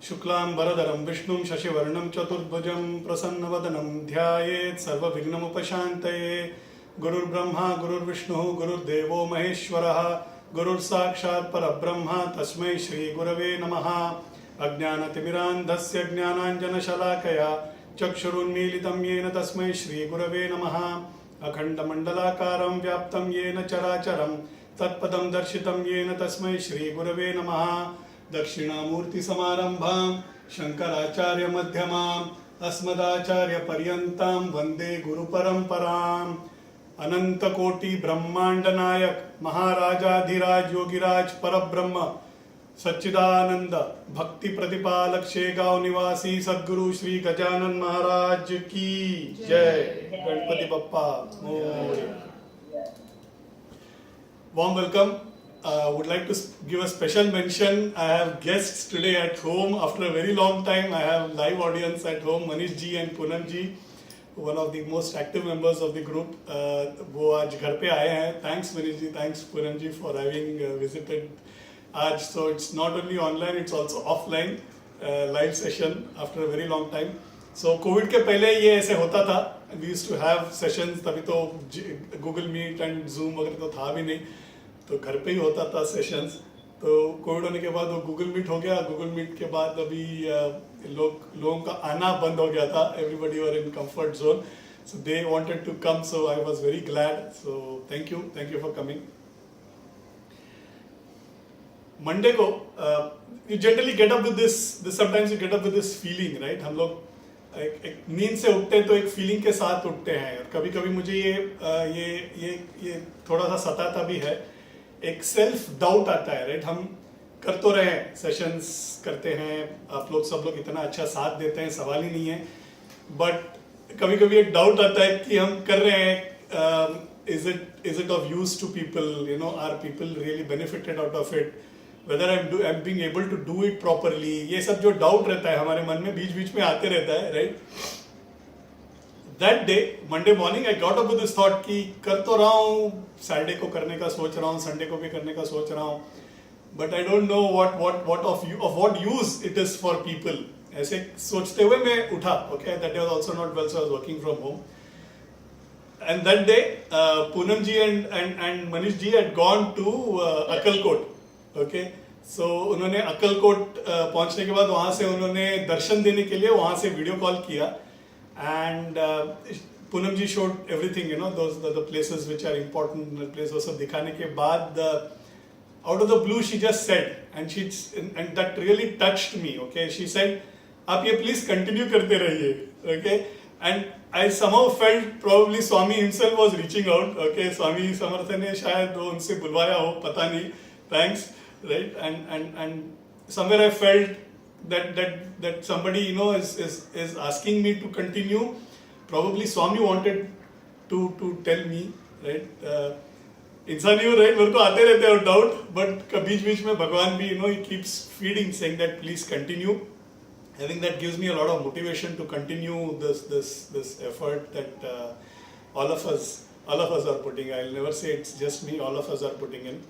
शुक्लांबरधरं विष्णुं शशिवर्णं चतुर्भुजं प्रसन्नवदनं ध्यायेत् सर्वविघ्नोपशान्तये। गुरुर्ब्रह्मा गुरुर्विष्णुः गुरुर्देवो महेश्वरः गुरुर्साक्षात् परब्रह्म तस्मै श्रीगुरवे नमः। अज्ञानतिमिरान्धस्य ज्ञानाञ्जनशलाकया चक्षुरुन्मीलितं येन तस्मै श्रीगुरवे नमः। अखण्डमण्डलाकारं व्याप्तं येन चराचरं तत्पदं दर्शितं येन तस्मै श्रीगुरवे नमः। दक्षिणामूर्तिसमारम्भां शङ्कराचार्यमध्यमाम् अस्मदाचार्यपर्यन्तां वन्दे गुरुपरम्पराम्। अनंतकोटि ब्रह्मांड नायक महाराजाधिराज योगिराज परब्रह्म सच्चिदानंद भक्ति प्रतिपालक शेगांव निवासी सद्गुरु श्री गजानन महाराज की जय। Ganpati Bappa Morya. Warm welcome. Would like to give a special mention. I have guests today at home after a very long time. I have live audience at home. Manish ji and Poonam ji, one of the most active members of the group. वो आज घर पे आए हैं. Thanks Manish ji, thanks Poonam ji for having visited. आज so it's not only online, it's also offline live session after a very long time. So COVID के पहले ये ऐसे होता था. We used to have sessions. तभी तो Google Meet and Zoom वगैरह तो था भी नहीं. तो घर पे ही होता था सेशंस. तो कोविड होने के बाद वो गूगल मीट हो गया. गूगल मीट के बाद अभी लोगों का आना बंद हो गया था. Everybody were in comfort zone, so they wanted to come, so I was very glad. So thank you for coming. Monday को you generally get up with this sometimes you get up with this feeling, right? हम लोग एक नींद से उठते हैं तो एक फीलिंग के साथ उठते हैं. कभी कभी मुझे ये थोड़ा सा सताता भी है. एक सेल्फ डाउट आता है, राइट? हम कर तो रहे हैं, सेशंस करते हैं, आप लोग सब लोग इतना अच्छा साथ देते हैं, सवाल ही नहीं है. बट कभी कभी एक डाउट आता है कि हम कर रहे हैं, is it of use to people, you know, are people really benefited out of it, whether I am being able to do it properly. ये सब जो डाउट रहता है हमारे मन में बीच बीच में आते रहता है, right? That day, Monday morning, I got up with this thought कि कर तो रहा हूँ, Saturday को करने का सोच रहा हूँ, Sunday को भी करने का सोच रहा हूँ, but I don't know what of what use it is for people. ऐसे सोचते हुए मैं उठा. Okay, that day was also not well, so I was working from home. And that day, Poonam ji and Manish ji had gone to Akkalkot. Okay, so उन्होंने अक्कलकोट पहुंचने के बाद वहाँ से उन्होंने दर्शन देने के लिए वहाँ से वीडियो कॉल किया. And Poonam ji showed everything, you know, those the places which are important, the places सब दिखाने के बाद out of the blue she just said, and that really touched me. Okay, she said, आप ये please continue करते रहिए. Okay, and I somehow felt probably Swami himself was reaching out. Okay, Swami समर्थ ने शायद उनसे बुलवाया हो, पता नहीं. Thanks, right? And somewhere I felt that somebody, you know, is asking me to continue. Probably Swami wanted to tell me, right? इंसान ही हो, right? मेरे को आते रहते हैं डाउट, बट बीच बीच में भगवान भी, you know, he keeps feeding, saying that please continue. I think that gives me a lot of motivation to continue this effort that all of us are putting. I'll never say it's just me. All of us are putting in.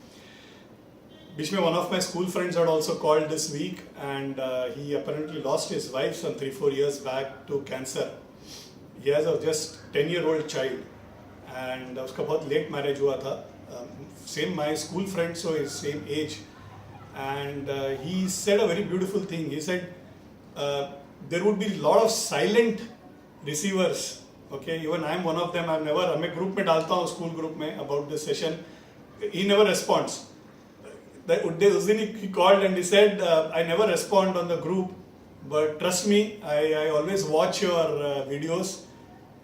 बीच में one of my school friends had also called this week, and he apparently lost his wife some 3-4 years back to cancer. He has a just 10-year-old child, and उसका बहुत late marriage हुआ था. Same my school friend, so his same age, and he said a very beautiful thing. He said there would be a lot of silent receivers. Okay, even I am one of them. I've never, मैं group में डालता हूँ, school group में about this session. He never responds. उस दिन he called and he said, I never respond on the group, but trust me, I always watch your videos,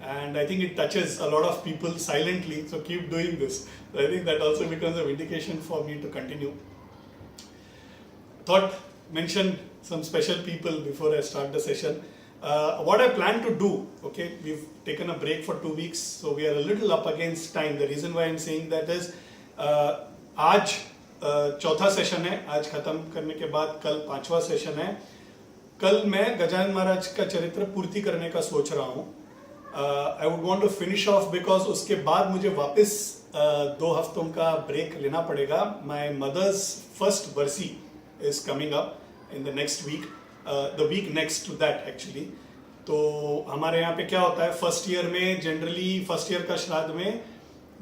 and I think it touches a lot of people silently, so keep doing this. So I think that also becomes a vindication for me to continue. Thought mention some special people before I start the session. What I plan to do, okay, we've taken a break for 2 weeks, so we are a little up against time. The reason why I'm saying that is आज चौथा session है. आज खत्म करने के बाद कल 5वां सेशन है. कल मैं गजानन महाराज का चरित्र पूर्ति करने का सोच रहा हूँ. I would want to finish off because उसके बाद मुझे वापस 2 हफ्तों का ब्रेक लेना पड़ेगा. माय मदर्स फर्स्ट बरसी is coming up in the next week, the week next to that actually. तो हमारे यहाँ पे क्या होता है, फर्स्ट ईयर में जनरली फर्स्ट ईयर का श्राद्ध में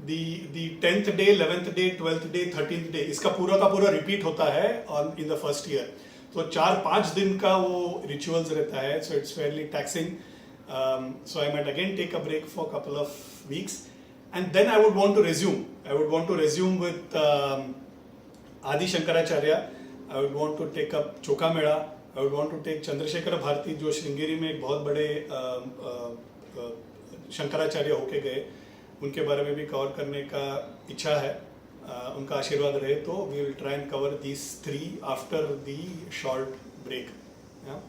the 10th day, 11th day, 12th day, 13th day, इसका पूरा का पूरा रिपीट होता है on in the first year. तो 4-5 दिन का वो रिचुअल्स रहता है. So it's fairly taxing. So I might again take a break for couple of weeks and then I would want to resume. I would want to resume with Adi Shankaracharya. I would want to take up Choka Mela. I would want to take Chandrasekhar Bharati, जो श्रृंगेरी में एक बहुत बड़े शंकराचार्य होके गए, उनके बारे में भी कवर करने का इच्छा है. उनका आशीर्वाद रहे तो we will try and cover these 3 after the short break. Yeah?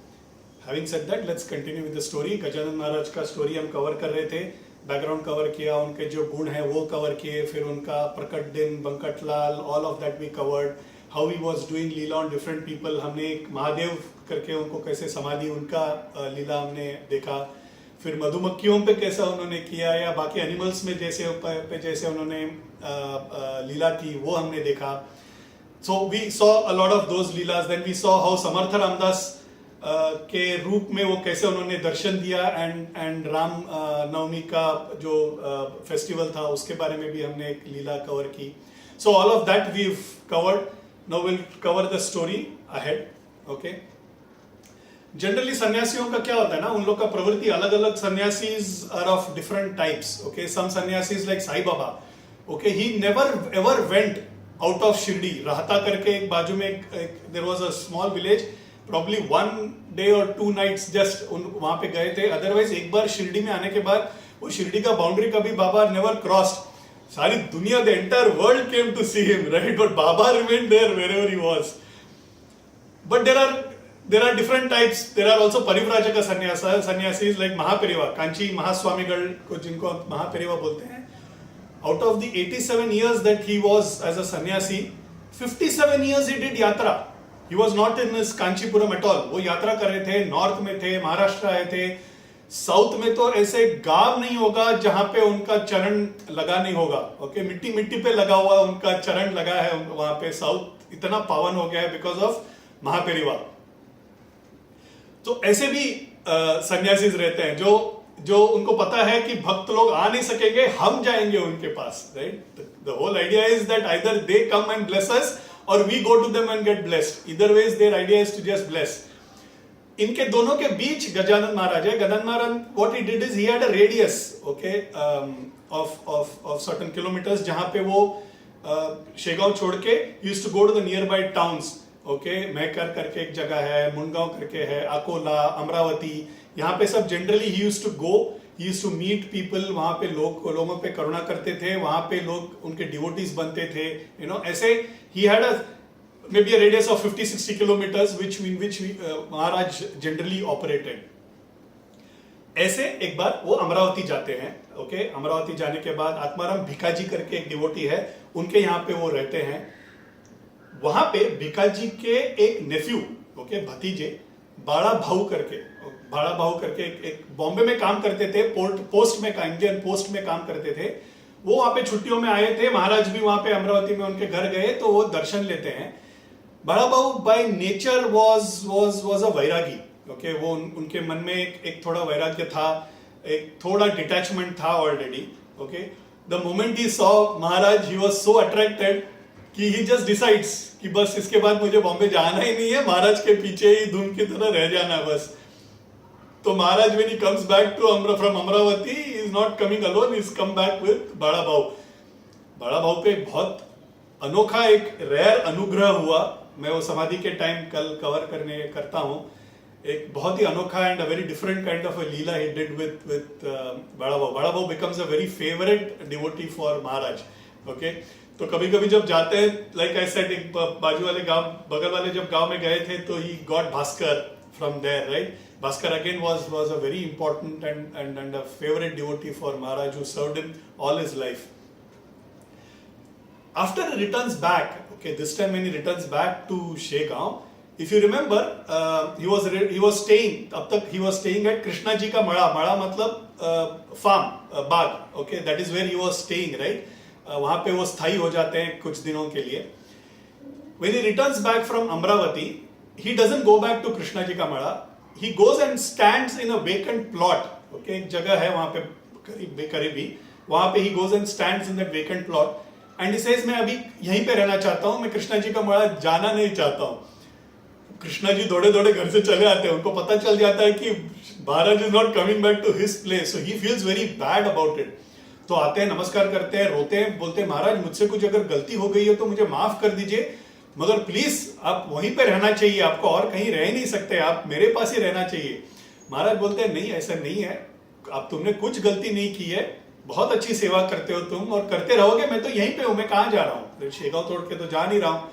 Having said that, let's continue with the story. Gajanan Maharaj का स्टोरी हम कवर कर रहे थे. बैकग्राउंड कवर किया, उनके जो गुण हैं वो कवर किए, फिर उनका प्रकट दिन, Bankatlal, all of that we covered. How he was doing leela on different people. हमने एक महादेव करके उनको कैसे समाधि, उनका लीला हमने देखा. फिर मधुमक्खियों पे कैसा उन्होंने किया, या बाकी एनिमल्स में जैसे उन्होंने लीला की, वो हमने देखा. So we saw a lot of those leelas. Then we saw how Samarth Ramdas के रूप में वो कैसे उन्होंने दर्शन दिया, एंड राम नवमी का जो फेस्टिवल था उसके बारे में भी हमने एक लीला कवर की. So all of that we covered. Now will cover the story ahead. Okay. Generally सन्यासियों का क्या होता है ना, उन लोग का प्रवृत्ति अलग अलग. Sanyasis are of different types. Okay. Some sanyasis like Sai Baba. Okay. He never ever went out of Shirdi. रहता करके एक बाजू में there was a small village, probably 1 day or 2 nights just वहां पे गए थे. अदरवाइज एक बार शिरडी में आने के बाद वो शिरडी का बाउंड्री कभी बाबा नेवर क्रॉस्ड. सारी दुनिया, the entire world came to see him, right, but Baba remained there wherever he was. But there are different types. There are also parivrajak sanyasis like Mahaperiyava, Kanchi Mahaswamigal को जिनको महापेरिवा बोलते हैं. Out of the 87 years that he was as a sannyasi, 57 years he did yatra. He was not in his Kanchipuram at all. वो यात्रा कर रहे थे, north में थे, महाराष्ट्र आए थे. साउथ में तो ऐसे गांव नहीं होगा जहां पे उनका चरण लगा नहीं होगा. ओके. मिट्टी मिट्टी पे लगा हुआ उनका चरण लगा है वहां पे. साउथ इतना पावन हो गया है बिकॉज ऑफ महापेरिवा. तो ऐसे भी सन्यासीज रहते हैं जो उनको पता है कि भक्त लोग आ नहीं सकेंगे, हम जाएंगे उनके पास, right. The whole idea is that either they come and bless us or we go to them and get blessed. Either ways their idea is to just bless. इनके दोनों के बीच गजानन महाराज है. Gajanan Maharaj, what he did is he had a radius, okay, of certain kilometers, जहां पे वो शेगांव छोड़ के used to go to the nearby towns. Okay, महकर करके एक जगह है, मुनगांव करके है, अकोला, अमरावती, यहाँ पे सब generally he used to go. He used to meet people. वहां पे लोगों पे करुणा करते थे, वहां पे लोग उनके डिवोटीज बनते थे. ऐसे he had maybe a radius of 50-60 kilometers which Maharaj generally operated. ऐसे एक बार वो अमरावती जाते हैं. ओके. अमरावती जाने के बाद आत्माराम भिकाजी करके एक डिवोटी है, उनके यहाँ पे वो रहते हैं. वहां पे भिकाजी के एक नेफ्यू, ओके, भतीजे, बाड़ा भाऊ करके एक बॉम्बे में काम करते थे, पोस्ट में, इंडियन पोस्ट में काम करते थे. वो वहां पे छुट्टियों में आए थे. महाराज भी वहां पे अमरावती में उनके घर गए तो वो दर्शन लेते हैं. बड़ा भाऊ by nature was a Vairagi. Okay. वो उनके मन में एक थोड़ा वैराग्य था, एक थोड़ा डिटैचमेंट था already. Okay. The moment he saw Maharaj, he was so attracted कि ही जस्ट डिसाइड्स कि बस इसके बाद मुझे बॉम्बे जाना ही नहीं है, महाराज के पीछे ही धूम की तरह रह जाना बस. तो महाराज when he comes back to from Amravati, he is not coming alone, he is come back with बड़ा भाऊ. बड़ा भाऊ पे बहुत अनोखा एक रेयर अनुग्रह हुआ. मैं वो समाधि के टाइम कल कवर करता हूँ. एक बहुत ही अनोखा and a very different kind of a Leela he did with बड़ा भाऊ. बड़ा भाऊ becomes a very favorite devotee for Maharaj. Okay. तो कभी कभी जब जाते हैं, लाइक आई सेड, एक बाजू वाले गांव, बगल वाले जब गांव में गए थे तो he got Bhaskar from there, right? Bhaskar again was a very important and a favorite devotee for Maharaj, who served him all his life. After he returns back, okay, this time when he returns back to Shegaon, if you remember, he was staying, अब तक he was staying at Krishna ji का मड़ा मतलब farm, Bagh, okay, that is where he was staying, right? वहां पे वो स्थायी हो जाते हैं कुछ दिनों के लिए. When he returns back from Amravati, he doesn't go back to Krishna ji ka mala. He goes and stands in a vacant plot. Okay, एक जगह है वहां पे करीबी, वहां पे he goes and stands in that vacant plot and he says मैं अभी यहीं पे रहना चाहता हूं, मैं कृष्णा जी का मड़ा जाना नहीं चाहता हूं. कृष्णा जी दौड़े दौड़े घर से चले आते हैं, उनको पता चल जाता है कि Maharaj is not coming back to his place, so he feels very bad about it. तो आते हैं, नमस्कार करते हैं, रोते हैं, बोलते हैं महाराज मुझसे कुछ अगर गलती हो गई है तो मुझे माफ कर दीजिए, मगर प्लीज आप वहीं पे रहना चाहिए, आपको और कहीं रह नहीं सकते, आप मेरे पास ही रहना चाहिए. महाराज बोलते हैं नहीं ऐसा नहीं है, आप तुमने कुछ गलती नहीं की है, बहुत अच्छी सेवा करते हो तुम और करते रहोगे, मैं तो यहीं पे हूं, मैं कहां जा रहा हूं, शेगांव तोड़ के तो जा नहीं रहा हूं.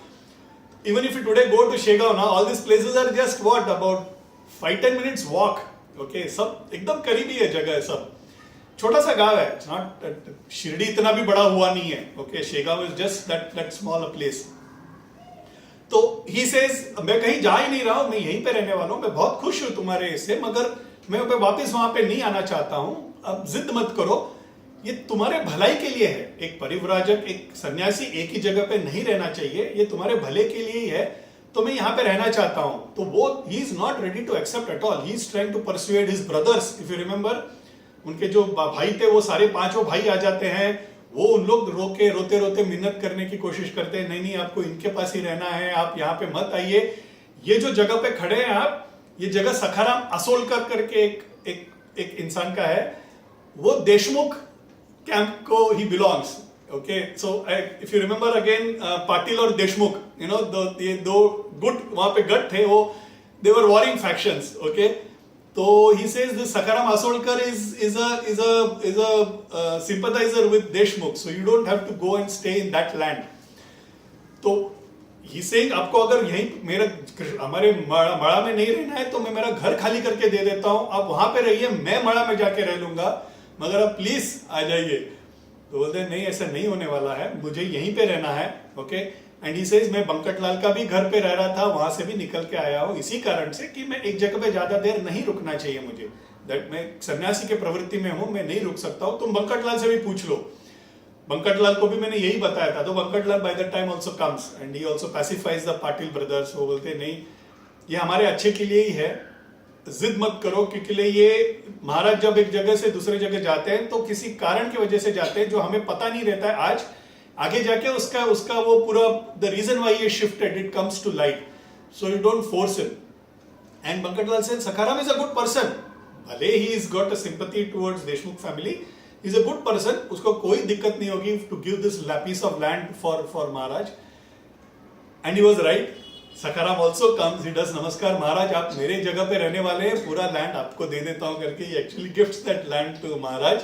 Even if you today go to Shegaon ना, all this places are just what about 5-10 minutes walk. Okay, सब एकदम करीबी है जगह, सब छोटा सा गांव है, इट्स नॉट, शिरडी इतना भी बड़ा हुआ नहीं है. Okay, Shegaon is just that small a place. तो ही सेज मैं कहीं जा ही नहीं रहा हूं, मैं यहीं पे रहने वाला हूं, मैं बहुत खुश हूं तुम्हारे इससे, मगर मैं वापस वहां पे नहीं आना चाहता हूं. अब जिद मत करो, ये तुम्हारे भलाई के लिए है. एक परिव्राजक, एक सन्यासी एक ही जगह पे नहीं रहना चाहिए, ये तुम्हारे भले के लिए ही है, तो मैं यहाँ पे रहना चाहता हूं. तो वो he is not ready to accept at all. He is trying to persuade his brothers. If you remember, उनके जो भाई थे वो सारे पांचों भाई आ जाते हैं, वो उन लोग रोते रोते मिन्नत करने की कोशिश करते हैं, नहीं नहीं आपको इनके पास ही रहना है, आप यहाँ पे मत आइए. ये जो जगह पे खड़े हैं आप, ये जगह सखाराम असोलकर करके एक इंसान का है, वो देशमुख कैंप को he belongs. Okay, so if you remember again, Patil और देशमुख, यू नो, ये दो गुट वहां पे गट थे, वो दे वर वॉरिंग फैक्शंस. ओके, तो he says this Sakaram Asolkar is a sympathizer with Deshmukh, so you don't have to go and stay in that land. तो he saying आपको अगर यहीं मेरा हमारे मड़ा में नहीं रहना है तो मैं मेरा घर खाली करके दे देता हूं, आप वहां पे रहिए, मैं मड़ा में जाके रह लूंगा, मगर आप प्लीज आ जाइए. तो बोलते हैं नहीं ऐसा नहीं होने वाला है, मुझे यहीं पे रहना है. ओके, एंड ही सेज मैं बंकटलाल का भी घर पे रह रहा था, वहां से भी निकल के आया हूं इसी कारण से कि मैं एक जगह पे ज्यादा देर नहीं रुकना चाहिए मुझे, दैट मैं सन्यासी के प्रवृत्ति में हूं, मैं नहीं रुक सकता हूं. तुम बंकटलाल से भी पूछ लो, बंकटलाल को भी मैंने यही बताया था. तो Bankatlal by the time also comes and he also pacifies the Patil brothers. वो बोलते नहीं ये हमारे अच्छे के लिए ही है, जिद मत करो, क्योंकि ये महाराज जब एक जगह से दूसरे जगह जाते हैं तो किसी कारण की वजह से जाते हैं जो हमें पता नहीं रहता है. आज आगे जाके उसका वो पूरा द रीजन वाई ये shifted it comes to light, so you don't force him. And Bankatlal said Sakharam is a good person, भले ही is got a sympathy towards Deshmukh family, is a good person, उसको कोई दिक्कत नहीं होगी to give this piece of land for Maharaj. And he was right. Sakharam also comes, he does namaskar Maharaj, आप मेरे जगह पे रहने वाले हैं, पूरा लैंड आपको दे देता हूं करके he actually gifts that land to Maharaj.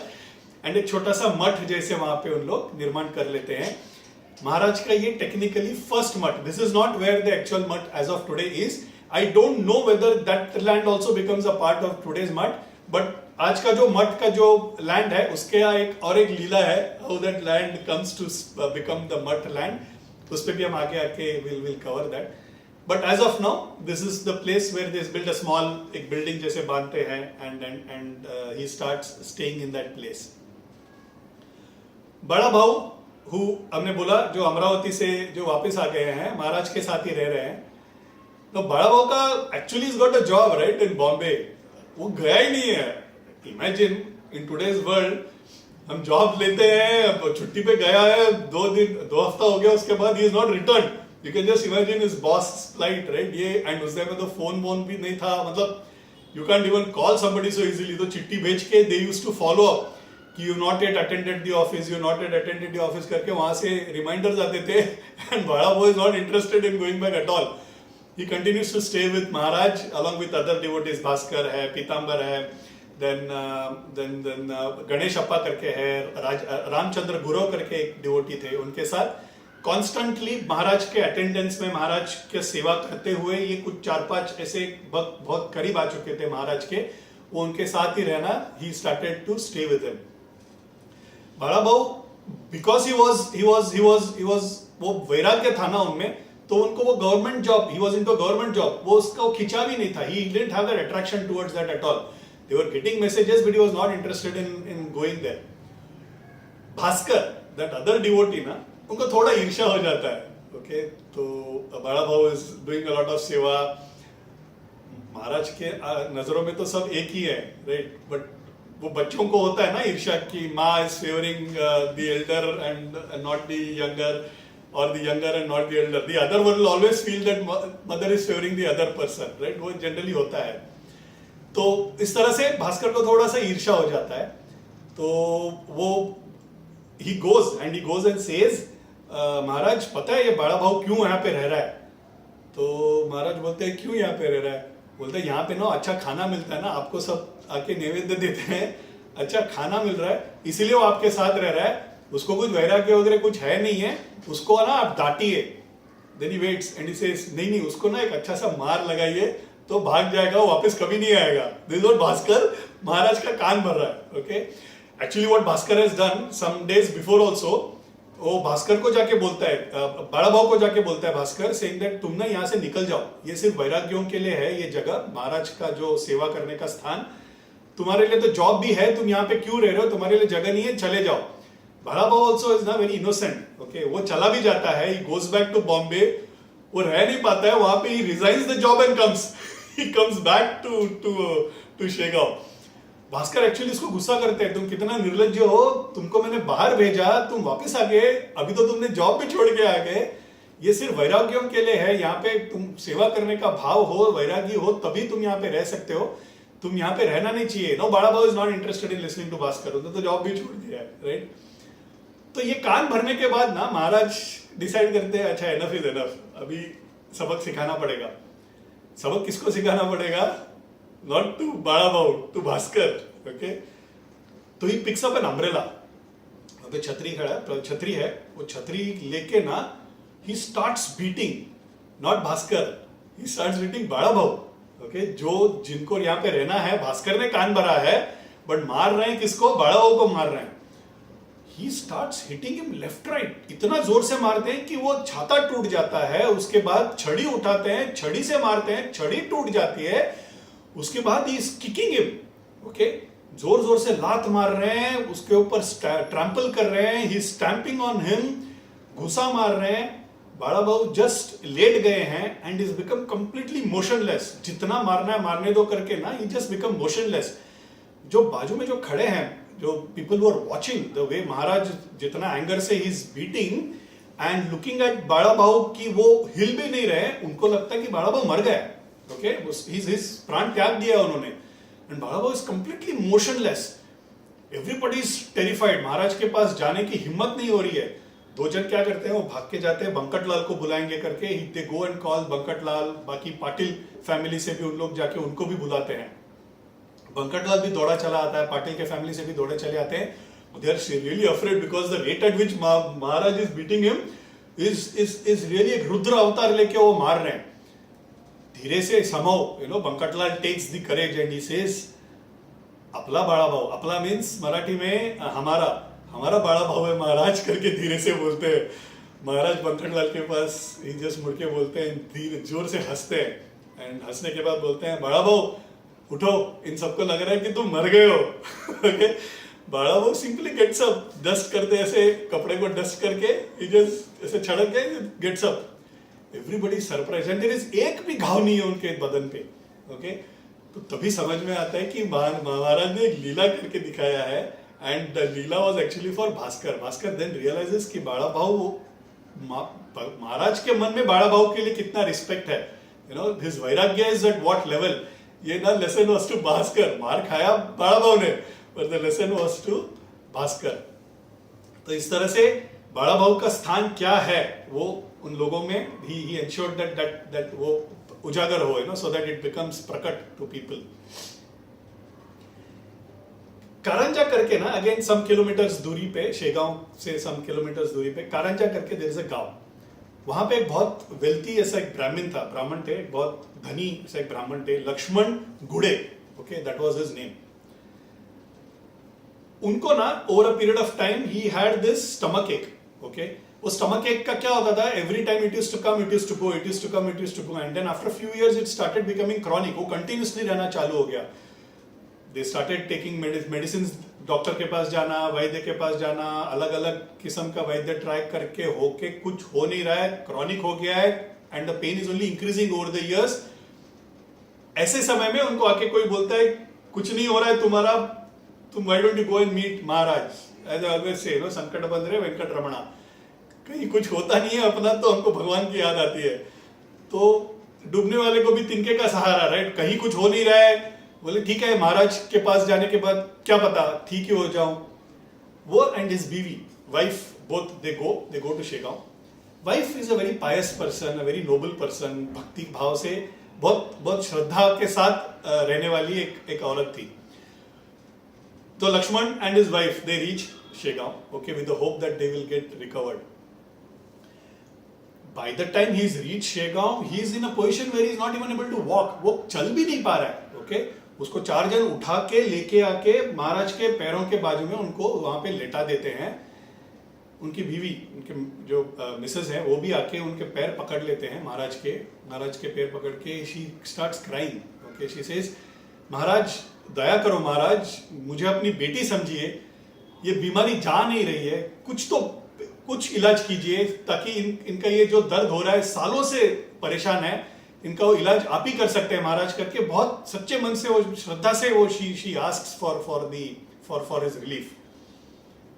And एक छोटा सा मठ जैसे वहां पे उन लोग निर्माण कर लेते हैं. महाराज का ये technically first math, this is not where the actual math as of today is. I don't know whether that land also becomes a part of today's math, but आज का जो मठ का जो लैंड है उसके एक लीला है, how that land comes to become the math land. उस पर भी हम आगे आके will cover that. But as of now this is the place where they build a small, एक बिल्डिंग जैसे बांधते हैं, and he starts staying in that place. Bada Bhau हमने बोला जो अमरावती से जो वापस आ गए हैं, महाराज के साथ ही रह रहे हैं. तो बड़ा भाऊ का actually is got a job right in Bombay, वो गया ही नहीं है. इमेजिन इन टुडेज वर्ल्ड, हम जॉब लेते हैं, छुट्टी पे गया है, 2 हफ्ता हो गया, उसके बाद he is not return. You can just imagine his boss flight right. ये एंड उस टाइम में तो फोन भी नहीं था, मतलब you can't even call somebody so easily. तो चिट्ठी भेज के दे यूज्ड टू फॉलो अप कि you not yet attended the office, you not yet attended the office करके वहां से रिमाइंडर्स आते थे. एंड बड़ा वो is not interested in going back at all. He continues to stay with Maharaj along with other devotees. Bhaskar है, पीताम्बर है, then Ganesh अप्पा करके है, रामचंद्र गुरव करके एक डिवोटी थे, उनके साथ कॉन्स्टेंटली महाराज के अटेंडेंस में, महाराज के सेवा करते हुए ये कुछ 4-5 ऐसे बहुत करीब आ चुके थे महाराज के, वो उनके साथ ही रहना. He started to stay with him. Bada Bhau because he was वो वैराग्य था ना उनमें, तो उनको वो government job, he was into government job, वो उसका खिंचा भी नहीं था. He didn't have that attraction towards that at all. They were getting messages but he was not interested in going there. Bhaskar that other devotee ना, उनको थोड़ा ईर्ष्या हो जाता है. ओके, तो बड़ा भाऊ is doing a lot of सेवा, महाराज के नजरों में तो सब एक ही है, राइट? बट वो बच्चों को होता है ना ईर्ष्या की माँ is favouring the elder and not the younger, और the younger and not the elder, the other one will always feel that mother is favouring the other person, right? वो जनरली होता है। तो इस तरह से भास्कर को थोड़ा सा ईर्ष्या हो जाता है। तो वो he goes and says, महाराज पता है ये बड़ा भाव क्यों यहाँ पे रह रहा है? तो महाराज बोलते हैं क्यों यहाँ पे रह रहा है? बोलते हैं यहाँ पे ना अच्छा खाना मिलता है ना, आपको सब आके नैवेद्य देते हैं, अच्छा खाना मिल रहा है, इसीलिए वो आपके साथ रह रहा है। उसको कुछ वैराग्य वगैरह कुछ है नहीं है, उसको ना आप डांटिए। Then he waits and he says, नहीं उसको ना एक अच्छा सा मार लगाइए तो भाग जाएगा, वो वापस कभी नहीं आएगा। This is what Bhaskar Maharaj का कान भर रहा है। Okay, actually what Bhaskar has done some days before also, वो भास्कर को जाके बोलता है, बड़ा भाव को जाके बोलता है भास्कर, सेइंग दैट तुम ना यहाँ से निकल जाओ, ये सिर्फ वैराग्यों के लिए है ये जगह, महाराज का जो सेवा करने का स्थान, तुम्हारे लिए तो जॉब भी है, तुम यहाँ पे क्यों रह रहे हो, तुम्हारे लिए जगह नहीं है, चले जाओ। बड़ा भाव ऑल्सो इज ना वेरी इनोसेंट। ओके, वो चला भी जाता है, he goes back to Bombay, वो रह नहीं पाता है वहां पे, he resigns the job and comes he comes back to Shegaon. Bhaskar actually इसको गुस्सा करते हैं, तुम कितना निर्लज्ज हो, तुमको मैंने बाहर भेजा, तुम वापस आ गए, अभी तो तुमने जॉब भी छोड़ के आ गए, ये सिर्फ वैराग्यों के लिए है, यहाँ पे तुम सेवा करने का भाव हो, वैरागी हो, तभी तुम यहाँ पे रह सकते हो, तुम यहाँ पे रहना नहीं चाहिए। No, Bada Bhau is not interested in listening to Bhaskar, उन्होंने तो जॉब भी छोड़ दिया है, राइट? तो ये कान भरने के बाद ना महाराज डिसाइड करते हैं, अच्छा एनफ इज एनफ, अभी सबक सिखाना पड़ेगा। सबक किसको सिखाना पड़ेगा? नॉट टू बड़ा भाव, टू भास्कर। ओके, तो he picks up an umbrella, अबे छतरी खड़ा है, छतरी है, वो छतरी लेके ना he starts beating not Bhaskar, he starts beating बड़ा भाव। ओके, जो जिनको यहाँ पे रहना है, भास्कर ने कान भरा है, बट मार रहे हैं किसको? बड़ा भाव को मार रहे हैं। He starts hitting him left right, इतना जोर से मारते हैं कि वो छाता टूट जाता है, उसके बाद छड़ी उठाते हैं, छड़ी से मारते हैं, छड़ी टूट जाती है, उसके बाद he is kicking him, okay, जोर जोर से लात मार रहे हैं, उसके ऊपर ट्रैम्पल कर रहे हैं, he is stamping on him, घुसा मार रहे हैं। बड़ा भाव जस्ट लेट गए हैं and is become completely motionless, जितना मारना है मारने दो करके ना, he just become motionless। जो बाजू में जो खड़े हैं, जो people were watching the way Maharaj जितना एंगर से he is beating and looking at Bada Bhau की वो हिल भी नहीं रहे, उनको लगता है कि बड़ा भाव मर गया। ओके, हिज प्राण त्याग दिया उन्होंने, and Bada Bhau is completely motionless. Everybody is terrified, Maharaj के पास जाने की हिम्मत नहीं हो रही है। दो जन क्या करते हैं, वो भाग के जाते हैं, बंकटलाल को बुलाएंगे करके, दे गो एंड कॉल बंकटलाल, बाकी पाटिल फैमिली से भी उन लोग जाके उनको भी बुलाते हैं। बंकटलाल भी दौड़ा चला आता है, पाटिल के फैमिली से भी दौड़े चले आते हैं। They are really afraid because the rate at which Maharaj is beating him is really एक रुद्र अवतार लेके वो मार रहे हैं। धीरे से somehow Bankatlal takes the courage and he says, अपला बड़ा भाव, अपला मीन्स मराठी में हमारा बड़ा भाव है महाराज करके धीरे से बोलते हैं। महाराज बंकटलाल के पास ही जस्ट मुड़ के बोलते हैं, धीरे जोर से हंसते हैं, एंड हंसने के बाद बोलते हैं, बड़ा भाव उठो, इन सबको लग रहा है कि तुम मर गए हो। ओके, बड़ा भाव सिंपली गेट्स अप, डस्ट करते ऐसे कपड़े को डस्ट करके, ही जस्ट ऐसे छड़क के gets up. Everybody surprise, and there is एक भी घाव नहीं है उनके बदन पे। ओके, तो तभी समझ में आता है कि महाराज ने एक लीला करके दिखाया है, and the leela was actually for Bhaskar. Bhaskar then realises कि बड़ा भाव, महाराज के मन में बड़ा भाव के लिए कितना रिस्पेक्ट है, हिज वैराग्य इज एट व्हाट लेवल। ये ना लेसन वाज टू भास्कर, मार खाया बड़ा भाव ने, पर the lesson was to Bhaskar. तो इस तरह से बड़ा भाव का स्थान क्या है वो उन लोगों में ही एंश्योर्ड दैट वो उजागर हो, सो दैट इट बिकम्स प्रकट टू पीपल। कारंजा करके ना, अगेन सम किलोमीटर्स दूरी पे, शेगांव से सम किलोमीटर्स दूरी पे कारंजा करके देयर इज अ गांव। वहां पे एक बहुत वेल्थी ऐसा एक ब्राह्मण थे, बहुत धनी ऐसा एक ब्राह्मण थे, Lakshman Gude. Okay, that was his name. उनको ना over a period of time he had this stomach ache. Okay, वो स्टमक एक का क्या होता था, every time it used to come, it used to go, it used to come, it used to go, and then after few years it started becoming chronic, वो continuously रहना चालू हो गया। They started taking medicine, doctor के पास जाना, वैद्य के पास जाना, अलग अलग किस्म का वैद्य ट्राई करके होके कुछ हो नहीं रहा है, क्रॉनिक हो गया है, and the pain is only increasing over the years. ऐसे समय में उनको आके कोई बोलता है कुछ नहीं हो रहा है तुम्हारा, तुम why don't you go and meet Maharaj, as I always say, संकट बंधरे वेंकट रमणा, कहीं कुछ होता नहीं है अपना तो हमको भगवान की याद आती है। तो डूबने वाले को भी तिनके का सहारा, राइट, कहीं कुछ हो नहीं रहा है, बोले ठीक है महाराज के पास जाने के बाद क्या पता ठीक ही हो जाऊं। वो एंड हिज बीवी wife both they go to Shegaon. Wife is a very pious person, a very noble person, भक्ति भाव से बहुत बहुत श्रद्धा के साथ रहने वाली एक औरत थी। तो Lakshman and his wife they reach Shegaon, okay, with the hope that they will get recovered. By the time he is reached Shegaon, he is in a position where he is not even able to walk. वो चल भी नहीं पा रहा है, okay. उसको 4 जन उठा के लेके आके महाराज के पैरों के बाजू में उनको वहां पे लेटा देते हैं। उनकी बीवी, उनके जो मिसेस हैं, वो भी आके उनके पैर पकड़ लेते हैं महाराज के पैर पकड़ के she starts crying, okay. She says, Maharaj दया करो महाराज, मुझे अपनी बेटी समझिए, ये बीमारी जा नहीं रही है, कुछ इलाज कीजिए ताकि इनका ये जो दर्द हो रहा है, सालों से परेशान है, इनका वो इलाज आप ही कर सकते हैं महाराज, करके बहुत सच्चे मन से वो श्रद्धा से वो she asks for his relief.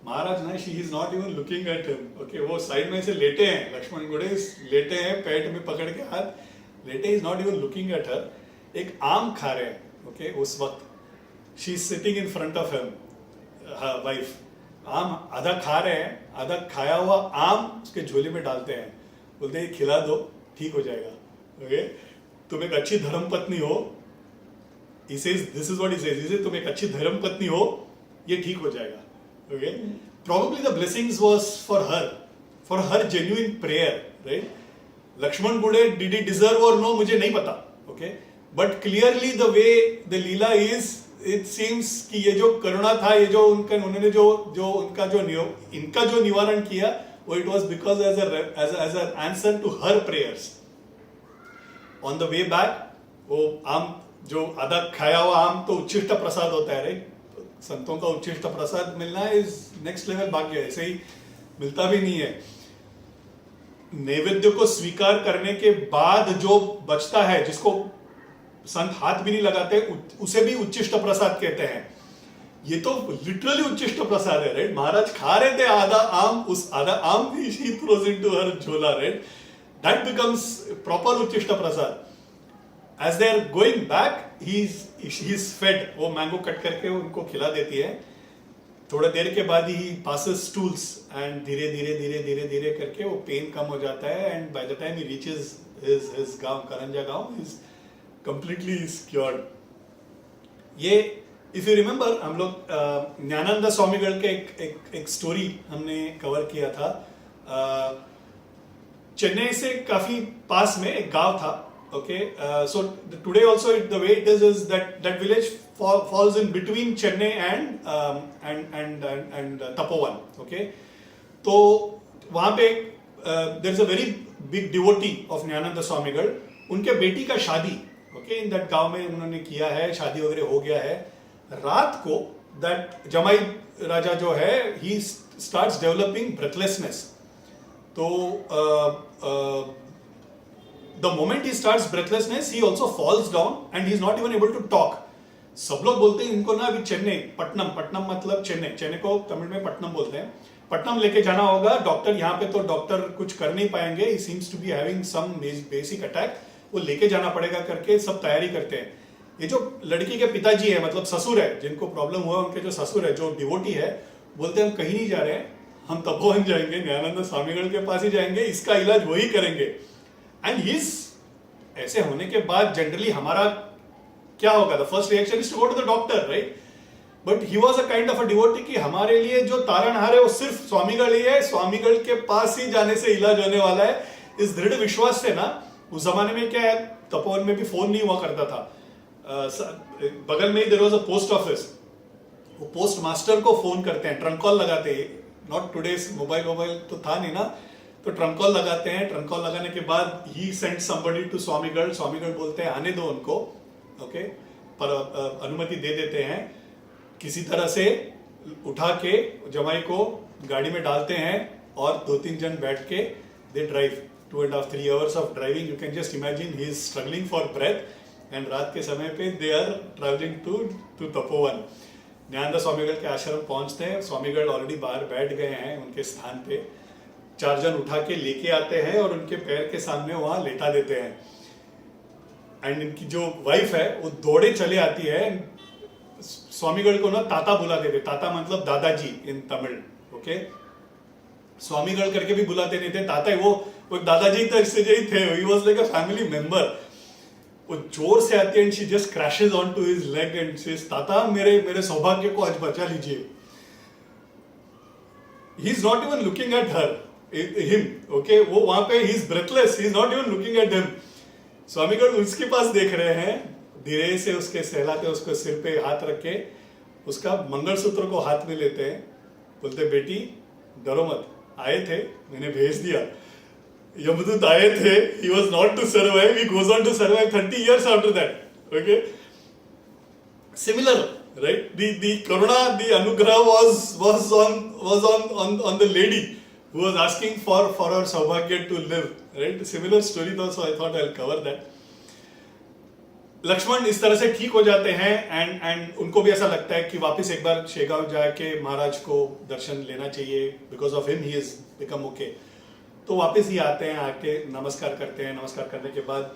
Maharaj ना, she is not even looking at him, okay. वो साइड में से लेटे हैं, लक्ष्मण गुड़े लेटे हैं, पेट में पकड़ के हाथ लेटे, is not even looking at हर। एक आम खा रहे हैं, ओके, उस वक्त she is sitting in front of him, wife. आम आधा खा रहे हैं, आधा खाया हुआ आम उसके झोले में डालते हैं, बोलते हैं खिला दो ठीक हो जाएगा, ओके। तुम एक अच्छी धर्म पत्नी हो, this is what he says, तुम एक अच्छी धर्म पत्नी हो, ये ठीक हो जाएगा, okay. Probably the blessings was for her genuine prayer, right. Lakshman Gude did he deserve or no, मुझे नहीं पता, okay, but clearly the way the leela is, it seems कि ये जो करुणा था, ये जो उन्होंने इनका जो निवारण किया, वो it was because as an answer to her prayers. On the way back, वो आम जो आधा खाया हुआ आम तो उच्छिष्ट प्रसाद होता है, राइट। संतों का उच्छिष्ट प्रसाद मिलना इज नेक्स्ट लेवल भाग्य, ऐसे ही मिलता भी नहीं है। नैवेद्य को स्वीकार करने के बाद जो बचता है, जिसको संत हाथ भी नहीं लगाते, उसे भी उच्छिष्ट प्रसाद कहते हैं। ये तो लिटरली उच्छिष्ट प्रसाद है, राइट। महाराज खा रहे थे आधा आम, उस आधा आम भी शी थ्रोज इनटू हर झोला, राइट। दैट बिकम्स प्रॉपर उच्छिष्ट prasad. As they are going back, he is fed, वो मैंगो कट करके उनको खिला देती है। थोड़ा देर के बाद ही पासेस स्टूल्स एंड धीरे धीरे धीरे धीरे धीरे करके वो पेन कम हो जाता है, and bye the time he reaches his गांव, करंजा गांव, इज completely is cured. ये इफ यू रिमेंबर, हम लोग ज्ञानानंद स्वामीगढ़ के एक स्टोरी हमने कवर किया था। चेन्नई से काफी पास में एक गांव था, okay. So today also the way it is that village falls in between Chennai and Tapovan, okay. तो वहां पे there is a very big devotee of Gyananand स्वामीगढ़, उनके बेटी का शादी, ओके, इन दैट गांव में उन्होंने किया है, शादी वगैरह हो गया है। रात को दैट जमाई राजा जो है, ही स्टार्ट्स डेवलपिंग ब्रेथलेसनेस। तो the moment he starts breathlessness, he also falls down and he is not even able to talk. सब लोग बोलते हैं इनको ना अभी चेन्नई, पट्टनम मतलब चेन्नई को तमिल में पट्टनम बोलते हैं, पट्टनम लेके जाना होगा डॉक्टर, यहाँ पे तो डॉक्टर कुछ कर नहीं पाएंगे, he seems to be having some basic attack, वो लेके जाना पड़ेगा करके सब तैयारी करते हैं। ये जो लड़की के पिताजी है, मतलब ससुर है, जिनको प्रॉब्लम हुआ, उनके जो ससुर है, जो डिवोटी है, बोलते हैं हम कहीं नहीं जा रहे हैं, हम तपोवन जाएंगे, ज्ञानानंद स्वामीगढ़ के पास ही जाएंगे, इसका इलाज वही करेंगे। एंड हिज ऐसे होने के बाद जनरली हमारा क्या होगा, the first reaction is to go to the doctor, right. But he was a kind of a devotee कि हमारे लिए जो तारणहार है वो सिर्फ स्वामीगढ़ ही है, स्वामीगढ़ के पास ही जाने से इलाज होने वाला है। इस दृढ़ विश्वास से ना, उस जमाने में क्या है, तपोवन में भी फोन नहीं हुआ करता था, बगल में ही there was a post office, वो पोस्ट मास्टर को फोन करते हैं, ट्रंक कॉल लगाते हैं, नॉट टुडेस मोबाइल तो था नहीं ना, तो ट्रंक कॉल लगाते हैं। ट्रंक कॉल लगाने के बाद ही सेंड समबडी टू स्वामीगढ़ बोलते हैं आने दो उनको, ओके, पर अनुमति दे देते हैं। किसी तरह से उठा के जमाई को गाड़ी में डालते हैं और 2-3 जन बैठ के they drive 2.5-3 hours of driving. You can just imagine he is struggling for breath and रात के समय पे they are travelling to Tapovan. Gyananand Swamigal के आश्रम पहुंचते हैं, स्वामीगढ़ ऑलरेडी बाहर बैठ गए हैं उनके स्थान पे, 4 जन उठा के लेके आते हैं और उनके पैर के सामने वहां लेटा देते हैं। एंड इनकी जो वाइफ है वो दौड़े चले आती है, स्वामीगढ़ को ना ताता बुलाते थे, ताता मतलब दादाजी इन तमिल, ओके। स्वामीगढ़ करके भी बुलाते नहीं थे, ताता वो दादाजी तो इससे ही थे, he was like a family member. वो जोर से आती है and she just crashes on to his leg and says, ताता मेरे सौभाग्य को आज बचा लीजिए। He is not even looking at her him, okay. वो वहां पे he is breathless, he is not even looking at him. Swamigal उसके पास देख रहे हैं, धीरे से उसके सहलाते उसको सिर पे हाथ रख के उसका मंगलसूत्र को हाथ में लेते हैं, बोलते बेटी डरो मत, आए थे मैंने भेज दिया, यमदूत आए थे, he was not to survive, he goes on to survive 30 years after that, okay. Similar, right? The karuna, the anugrah was on the lady who was asking for her saubhagya to live, right? Similar story though, so I thought I'll cover that. Lakshman इस तरह से ठीक हो जाते हैं and उनको भी ऐसा लगता है कि वापस एक बार शेगांव जाके महाराज को दर्शन लेना चाहिए, because of him he is become okay. तो वापस ही आते हैं, आके नमस्कार करते हैं, नमस्कार करने के बाद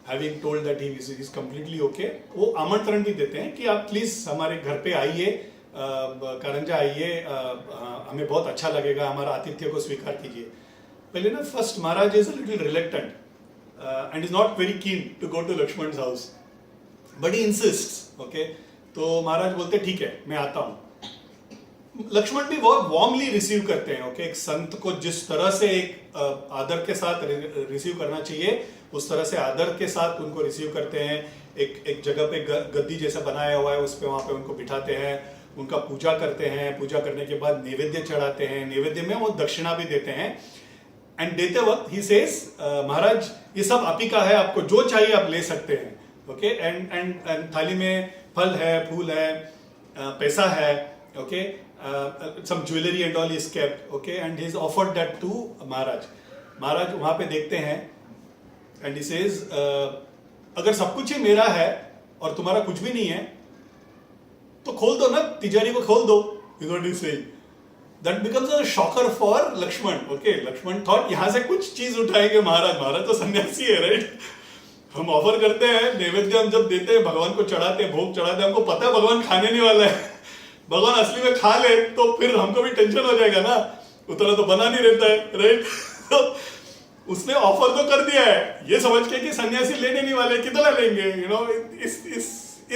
having told that he is completely okay, वो आमंत्रण भी देते हैं कि आप प्लीज हमारे घर पे आइए, कारंजा आइए, हमें बहुत अच्छा लगेगा, हमारा आतिथ्य को स्वीकार कीजिए। पहले ना first Maharaj is a little reluctant and is not very keen to go to Lakshman house, but he insists, okay. तो महाराज बोलते ठीक है मैं आता हूं। लक्ष्मण भी बहुत वार्मली रिसीव करते हैं, ओके। एक संत को जिस तरह से एक आदर के साथ रिसीव करना चाहिए उस तरह से आदर के साथ उनको रिसीव करते हैं। एक जगह पे गद्दी जैसा बनाया हुआ है, उस पे वहां पे उनको बिठाते हैं, उनका पूजा करते हैं, पूजा करने के बाद नैवेद्य चढ़ाते हैं, नैवेद्य में वो दक्षिणा भी देते हैं। एंड देते वक्त ही सेज महाराज ये सब आप ही का है, आपको जो चाहिए आप ले सकते हैं, ओके। एंड थाली में फल है, फूल है, पैसा है, okay, some jewelry and all is kept, okay, and he's offered that to महाराज। महाराज वहां पे देखते हैं and he says अगर सब कुछ ही मेरा है और तुम्हारा कुछ भी नहीं है तो खोल दो ना, तिजोरी को खोल दो, is what he's saying. That becomes a shocker for Lakshman, okay. Lakshman thought यहां से कुछ चीज उठाएंगे महाराज, महाराज तो सन्यासी है, राइट। हम ऑफर करते हैं, नैवेद्य हम जब देते हैं, भगवान को चढ़ाते हैं, भोग चढ़ाते हैं, हमको पता है भगवान खाने नहीं वाला है, भगवान असली में खा ले तो फिर हमको भी टेंशन हो जाएगा ना, उतना तो बना नहीं रहता है, राइट। तो उसने ऑफर तो कर दिया है ये समझ के कि सन्यासी लेने नहीं वाले, कितना लेंगे, यू नो,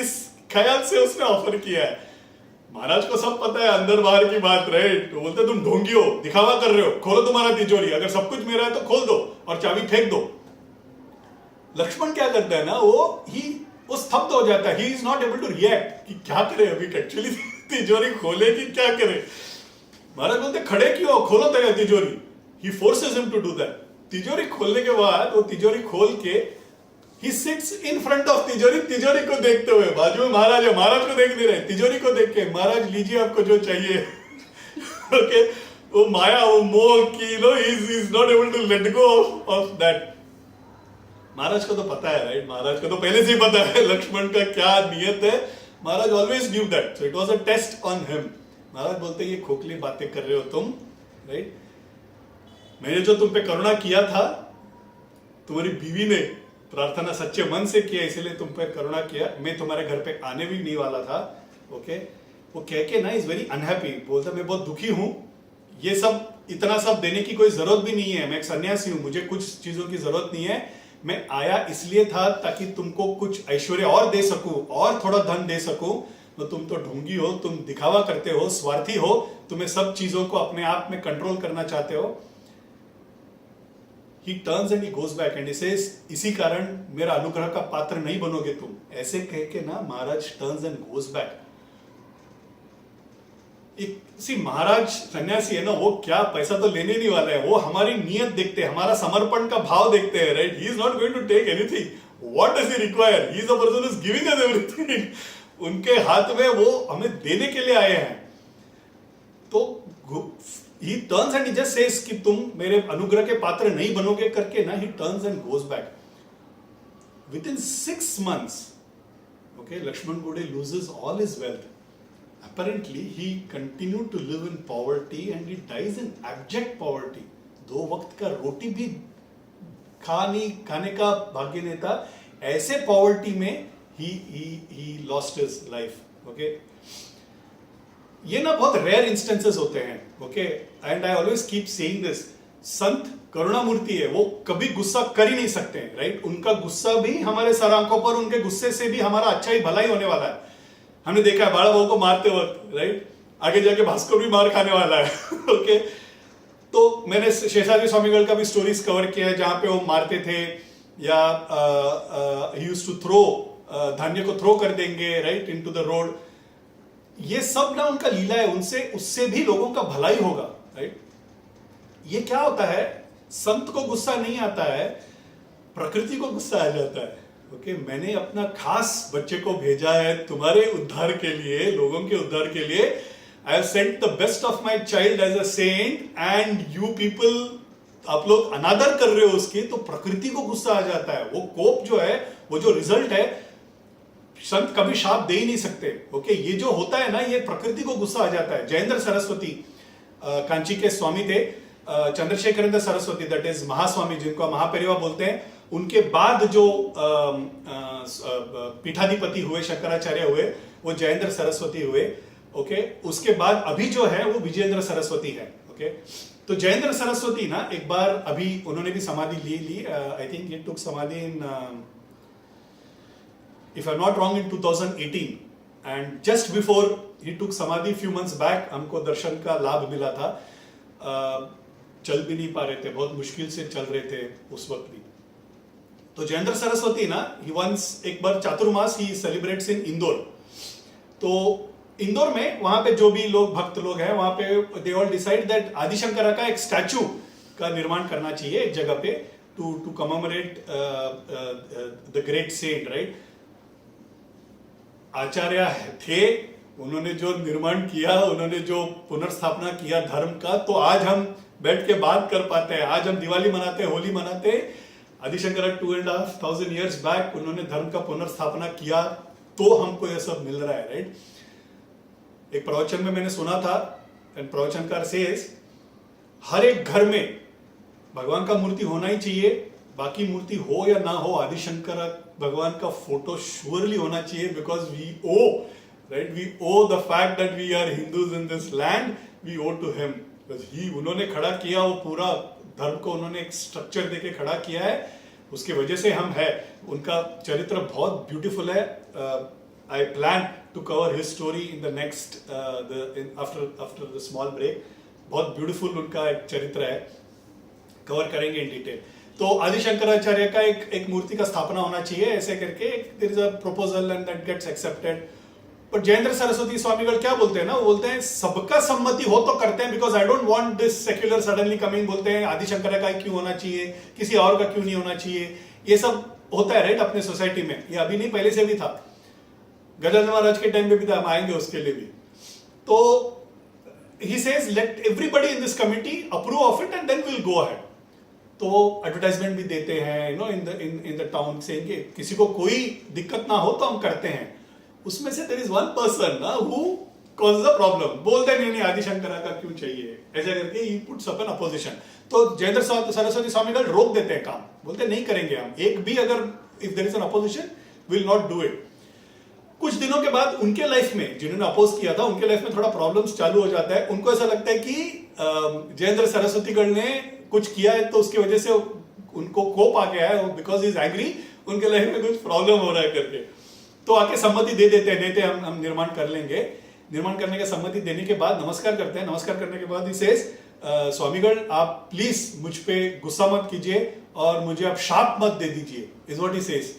इस ख्याल से उसने ऑफर किया है। महाराज को सब पता है अंदर बाहर की बात, राइट। वो बोलते तुम ढोंगी हो, दिखावा कर रहे हो, खोलो तुम्हारा तिजोरी, अगर सब कुछ मेरा है तो खोल दो और चाबी फेंक दो। लक्ष्मण क्या करता है ना, वो स्तब्ध हो जाता है, he is not able to react कि क्या करे अभी, एक्चुअली तिजोरी खोले कि क्या करे। महाराज बोलते खड़े क्यों, खोलो तेरा तिजोरी, he forces him to do that. तिजोरी खोलने के बाद वो तिजोरी खोल के he sits in front of तिजोरी, तिजोरी को देखते हुए, बाजू में महाराज है, महाराज को देख नहीं रहे, तिजोरी को देख के महाराज लीजिए आपको जो चाहिए, ओके। वो माया, वो मोह की, no, he is not able to let go of that. Maharaj को तो पता है, राइट, महाराज को तो पहले से ही पता है लक्ष्मण का क्या नियत है, Maharaj always knew that, so it was a test on him. Maharaj बोलते ये खोखली बातें कर रहे हो तुम, राइट, मैंने जो तुम पे करुणा किया था, तुम्हारी बीवी ने प्रार्थना सच्चे मन से किया इसलिए तुम पे करुणा किया, मैं तुम्हारे घर पे आने भी नहीं वाला था, ओके। वो कह के ना इज वेरी अनहैप्पी, बोलता मैं बहुत दुखी हूं, ये सब इतना सब देने की कोई जरूरत भी नहीं है, मैं एक सन्यासी हूं, मुझे कुछ चीजों की जरूरत नहीं है, मैं आया इसलिए था ताकि तुमको कुछ ऐश्वर्य और दे सकूं और थोड़ा धन दे सकूं, तो तुम तो ढोंगी हो, तुम दिखावा करते हो, स्वार्थी हो, तुम्हें सब चीजों को अपने आप में कंट्रोल करना चाहते हो। He turns and he goes back and he says इसी कारण मेरा अनुग्रह का पात्र नहीं बनोगे तुम, ऐसे कह के ना महाराज turns and goes back। महाराज सन्यासी है ना, वो क्या पैसा तो लेने नहीं वाला है, वो हमारी नियत देखते हैं, हमारा समर्पण का भाव देखते हैं, right. He is not going to take anything, what does he require, he is a person who is giving us everything. उनके हाथ में वो हमें देने के लिए आए हैं। तो he turns and he just says कि तुम मेरे अनुग्रह के पात्र नहीं बनोगे करके ना, he turns and goes back. Within 6 months Okay, Lakshman Gode loses all his wealth. Apparently, he continued to live in poverty and he dies in abject poverty. 2 वक्त का रोटी भी खाने का भाग्य नहीं था. ऐसे पॉवर्टी में he lost his life. Okay, ये ना बहुत रेयर इंस्टेंसेस होते हैं. Okay, and I always keep saying this. संत करुणामूर्ति है, वो कभी गुस्सा कर ही नहीं सकते, राइट? उनका गुस्सा भी हमारे सर आंखों पर, उनके गुस्से से भी हमारा अच्छा ही भला ही होने वाला है. हमने देखा है बाड़ा बहू को मारते वक्त, राइट? आगे जाके भास्कर भी मार खाने वाला है. ओके, तो मैंने शेषाद्री स्वामीगढ़ का भी स्टोरीज कवर किया है जहां पे वो मारते थे, या ही यूज्ड टू थ्रो, धान्य को थ्रो कर देंगे राइट इनटू द रोड. ये सब ना उनका लीला है, उनसे उससे भी लोगों का भलाई होगा, राइट? ये क्या होता है, संत को गुस्सा नहीं आता है, प्रकृति को गुस्सा आ जाता है. ओके, मैंने अपना खास बच्चे को भेजा है तुम्हारे उद्धार के लिए, लोगों के उद्धार के लिए. I have sent the best of my child as a saint and you people, आप लोग अनादर कर रहे हो उसकी, तो प्रकृति को गुस्सा आ जाता है. वो कोप जो है, वो जो रिजल्ट है, संत कभी शाप दे ही नहीं सकते. ओके, ये जो होता है ना, ये प्रकृति को गुस्सा आ जाता है. जयेंद्र सरस्वती कांची के स्वामी थे, चंद्रशेखरेंद्र सरस्वती, दैट इज महास्वामी, जिनको महापेरिवा बोलते हैं. उनके बाद जो पीठाधिपति हुए, शंकराचार्य हुए, वो जयेंद्र सरस्वती हुए. ओके, उसके बाद अभी जो है वो विजयेंद्र सरस्वती है. ओके, तो जयेंद्र सरस्वती ना एक बार अभी उन्होंने भी समाधि ली. आई थिंक ही टुक समाधि इन, if I'm not wrong, in 2018, and just before he took samadhi few months back, हमको दर्शन का लाभ मिला था. चल भी नहीं पा रहे थे, बहुत मुश्किल से चल रहे थे उस वक्त भी. तो जयेंद्र सरस्वती ना, he once, एक बार चातुर्मास ही सेलिब्रेट्स इन इंदौर. तो इंदौर में वहां पे जो भी लोग भक्त लोग हैं वहां पे, दे ऑल डिसाइड दैट आदिशंकरा का एक स्टैचू का निर्माण करना चाहिए एक जगह पे, to commemorate the great saint, right? आचार्य थे, उन्होंने जो निर्माण किया, उन्होंने जो पुनर्स्थापना किया धर्म का, तो आज हम बैठ के बात कर पाते हैं. आज हम दिवाली मनाते हैं, होली मनाते हैं. आदिशंकरा 2,500 years बैक उन्होंने धर्म का पुनर्स्थापना किया, तो हमको यह सब मिल रहा है, राइट? एक प्रवचन में मैंने सुना था, एंड प्रवचनकार सेज, हर एक घर में भगवान का मूर्ति होना ही चाहिए, बाकी मूर्ति हो या ना हो, आदिशंकरा भगवान का फोटो श्योरली होना चाहिए, because we owe, right, we owe the fact that we are Hindus in this land, we owe to him. He, उन्होंने खड़ा किया वो पूरा धर्म को, उन्होंने एक स्ट्रक्चर देके खड़ा किया है, उसकी वजह से हम है. उनका चरित्र बहुत ब्यूटीफुल है. I plan to cover his story in the next, after the small break. बहुत ब्यूटीफुल उनका एक चरित्र है, कवर करेंगे इन डिटेल. तो आदिशंकराचार्य का एक मूर्ति का स्थापना होना चाहिए, ऐसे करके there is a proposal and that gets accepted. पर जयेंद्र सरस्वती स्वामीगढ़ क्या बोलते हैं ना, वो बोलते हैं सबका सम्मति हो तो करते हैं, because I don't want this secular suddenly coming. बोलते हैं आदिशंकरा का क्यों होना चाहिए, किसी और का क्यों नहीं होना चाहिए. ये सब होता है, राइट, अपने सोसाइटी में. ये अभी नहीं, पहले से भी था, गजानन महाराज के टाइम में भी था, हम आएंगे उसके लिए भी. तो he says let everybody in this committee approve of it and then will go ahead. तो वो एडवर्टाइजमेंट भी देते हैं, you know, in the town, से किसी को कोई दिक्कत ना हो तो हम करते हैं. उसमें से देयर इज वन पर्सन ना हु कॉज द प्रॉब्लम. बोलते नहीं आदिशंकरा का क्यों चाहिए, ऐसे करके he puts up an opposition. तो जयेंद्र सरस्वती स्वामीगढ़ रोक देते हैं काम, बोलते नहीं करेंगे हम, एक भी अगर if there is an opposition will not do it. कुछ दिनों के बाद उनके लाइफ में, जिन्होंने अपोज किया था, उनके लाइफ में थोड़ा प्रॉब्लम्स चालू हो जाता है. उनको ऐसा लगता है कि जयेंद्र सरस्वतीगढ़ ने कुछ किया है, तो उसकी वजह से उनको कोप आ गया है, बिकॉज इज एग्री, उनके लाइफ में कुछ प्रॉब्लम हो रहा है करके. तो आके सम्मति दे देते हैं, नहीं थे हम निर्माण कर लेंगे. निर्माण करने का सम्मति देने के बाद नमस्कार करते हैं. नमस्कार करने के बाद ही सेज, स्वामीगढ़ आप प्लीज मुझ पे गुस्सा मत कीजिए और मुझे आप शाप मत दे दीजिए, इज व्हाट ही सेज.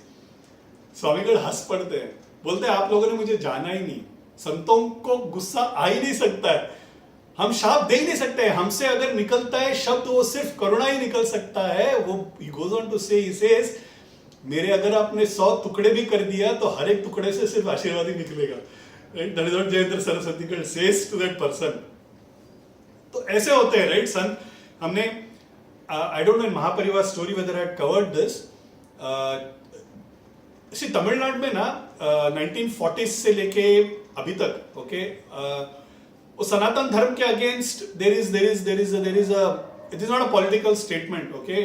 स्वामीगढ़ हंस पड़ते हैं, बोलते हैं आप लोगों ने मुझे जाना ही नहीं, संतों को गुस्सा आ ही नहीं सकता है, हम शाप दे ही नहीं सकते. हमसे अगर निकलता है शब्द, वो सिर्फ करुणा ही निकल सकता है. वो he goes on to say, he says, मेरे अगर आपने 100 टुकड़े भी कर दिया तो हर एक टुकड़े से सिर्फ आशीर्वाद ही निकलेगा. Right, that is what Jayendra Saraswati says to that person. तो ऐसे होते हैं, राइट, संत. हमने I don't know in Mahaperiyava story whether I had covered this. इसी तमिलनाडु में ना 1940s से लेके अभी तक, ओके, वो सनातन धर्म के against there is a it is not a political statement, okay,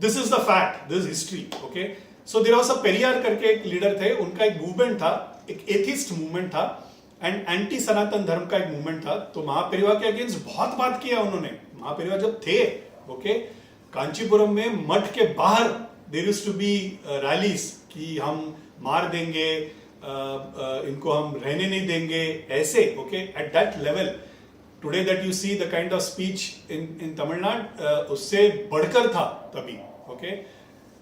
this is the fact, this history, okay. So there was a Periyar करके एक लीडर थे, उनका एक मूवमेंट था, एक एथिस्ट मूवमेंट था एंड एंटी सनातन धर्म का एक मूवमेंट था. तो महापेरिवा के अगेंस्ट बहुत बात किया उन्होंने. महापेरिवा जब थे, ओके, कांचीपुरम में मठ के बाहर there used to be rallies कि हम मार देंगे, इनको हम रहने नहीं देंगे, ऐसे, okay, at that level. Today that you see the kind of speech in Tamil Nadu, उससे बढ़कर था तभी, ओके.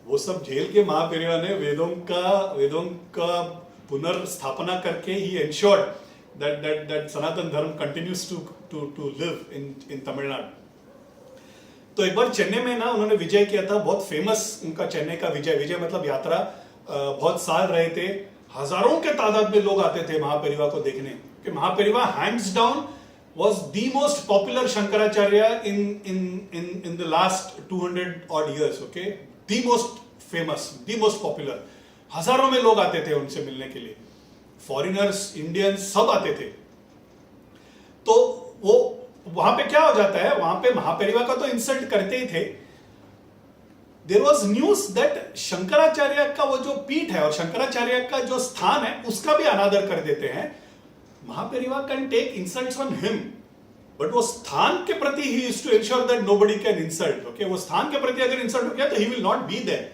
वो सब झेल के महापेरिवा ने वेदों का पुनर्स्थापना करके ही एंश्योर्ड that सनातन धर्म continues to live in Tamil Nadu. तो एक बार चेन्नई में ना उन्होंने विजय किया था, बहुत फेमस उनका चेन्नई का विजय मतलब यात्रा. बहुत साल रहे थे, हजारों के तादाद में लोग आते थे महापेरिवा को देखने, कि Mahaperiyava hands down was the most popular Shankaracharya in the last 200 odd years, okay, the most famous, the most popular. हजारों में लोग आते थे उनसे मिलने के लिए, फॉरेनर्स, इंडियंस, सब आते थे. तो वो वहां पे क्या हो जाता है, वहां पे महापेरिवा का तो इंसल्ट करते ही थे. There was news that Shankaracharya का वो जो पीठ है और शंकराचार्य का जो स्थान है उसका भी अनादर कर देते हैं. Mahaperiyava can take insults on him, but वो स्थान के प्रति he used to ensure that nobody can insult, okay. वो स्थान के प्रति अगर इंसल्ट हो गया तो he will not be there.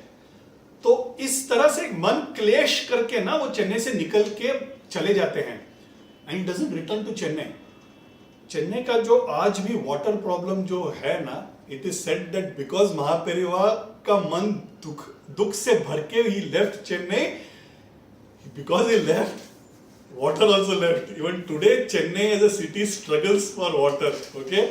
तो इस तरह से मन क्लेश करके ना वो चेन्नई से निकल के चले जाते हैं and doesn't return to Chennai. Chennai का जो आज भी वाटर प्रॉब्लम जो है ना, it is said that because Mahaperiyava का मन दुख से भर के he left Chennai, because he left, water also left. Even today Chennai as a city struggles for water, okay.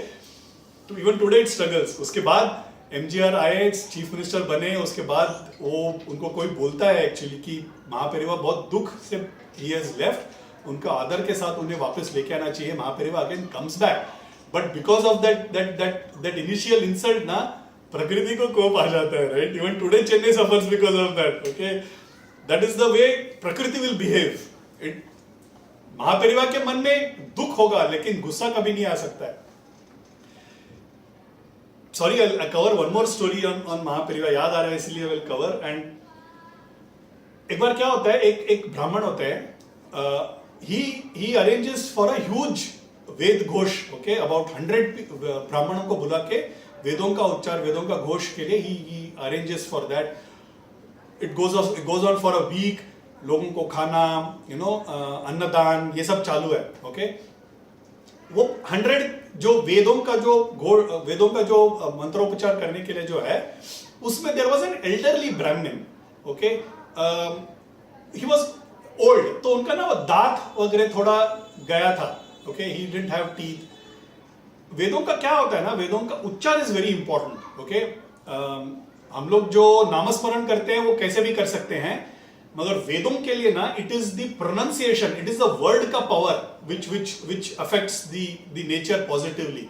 तो even today it struggles. उसके बाद MGR आए, चीफ मिनिस्टर बने, उसके बाद वो उनको कोई बोलता है एक्चुअली कि महापेरिवा बहुत दुख से he has left, उनका आदर के साथ उन्हें वापस लेके आना चाहिए. Mahaperiva again comes back, but because of that initial insult ना, प्रकृति को कोप आ जाता है, right? Even today Chennai suffers because of that, okay. That is the way प्रकृति will behave. महापेरिवा के मन में दुख होगा लेकिन गुस्सा कभी नहीं आ सकता है. Sorry, I cover one more story on Mahaperiyava, याद आ रहा है इसलिए विल कवर. एंड एक बार क्या होता है, एक ब्राह्मण होता है, he arranges for a huge Ved ghosh, okay, about 100 ब्राह्मणों को बुला के वेदों का उच्चार, वेदों का घोष के लिए he arranges for that. It goes on for a week. लोगों को खाना, अन्नदान, ये सब चालू है, ओके. वो 100 जो वेदों का जो मंत्रोपचार करने के लिए जो है, उसमें देयर वाज एन एल्डरली ब्राह्मण, ओके. ही वाज ओल्ड, तो उनका ना वो दांत वगैरह थोड़ा गया था, okay. He didn't have teeth. वेदों का क्या होता है ना, वेदों का उच्चार इज वेरी इंपॉर्टेंट, ओके. हम लोग जो नामस्मरण करते हैं वो कैसे भी कर सकते हैं, मगर वेदों के लिए ना it is the pronunciation, it is the word का power which affects the nature positively.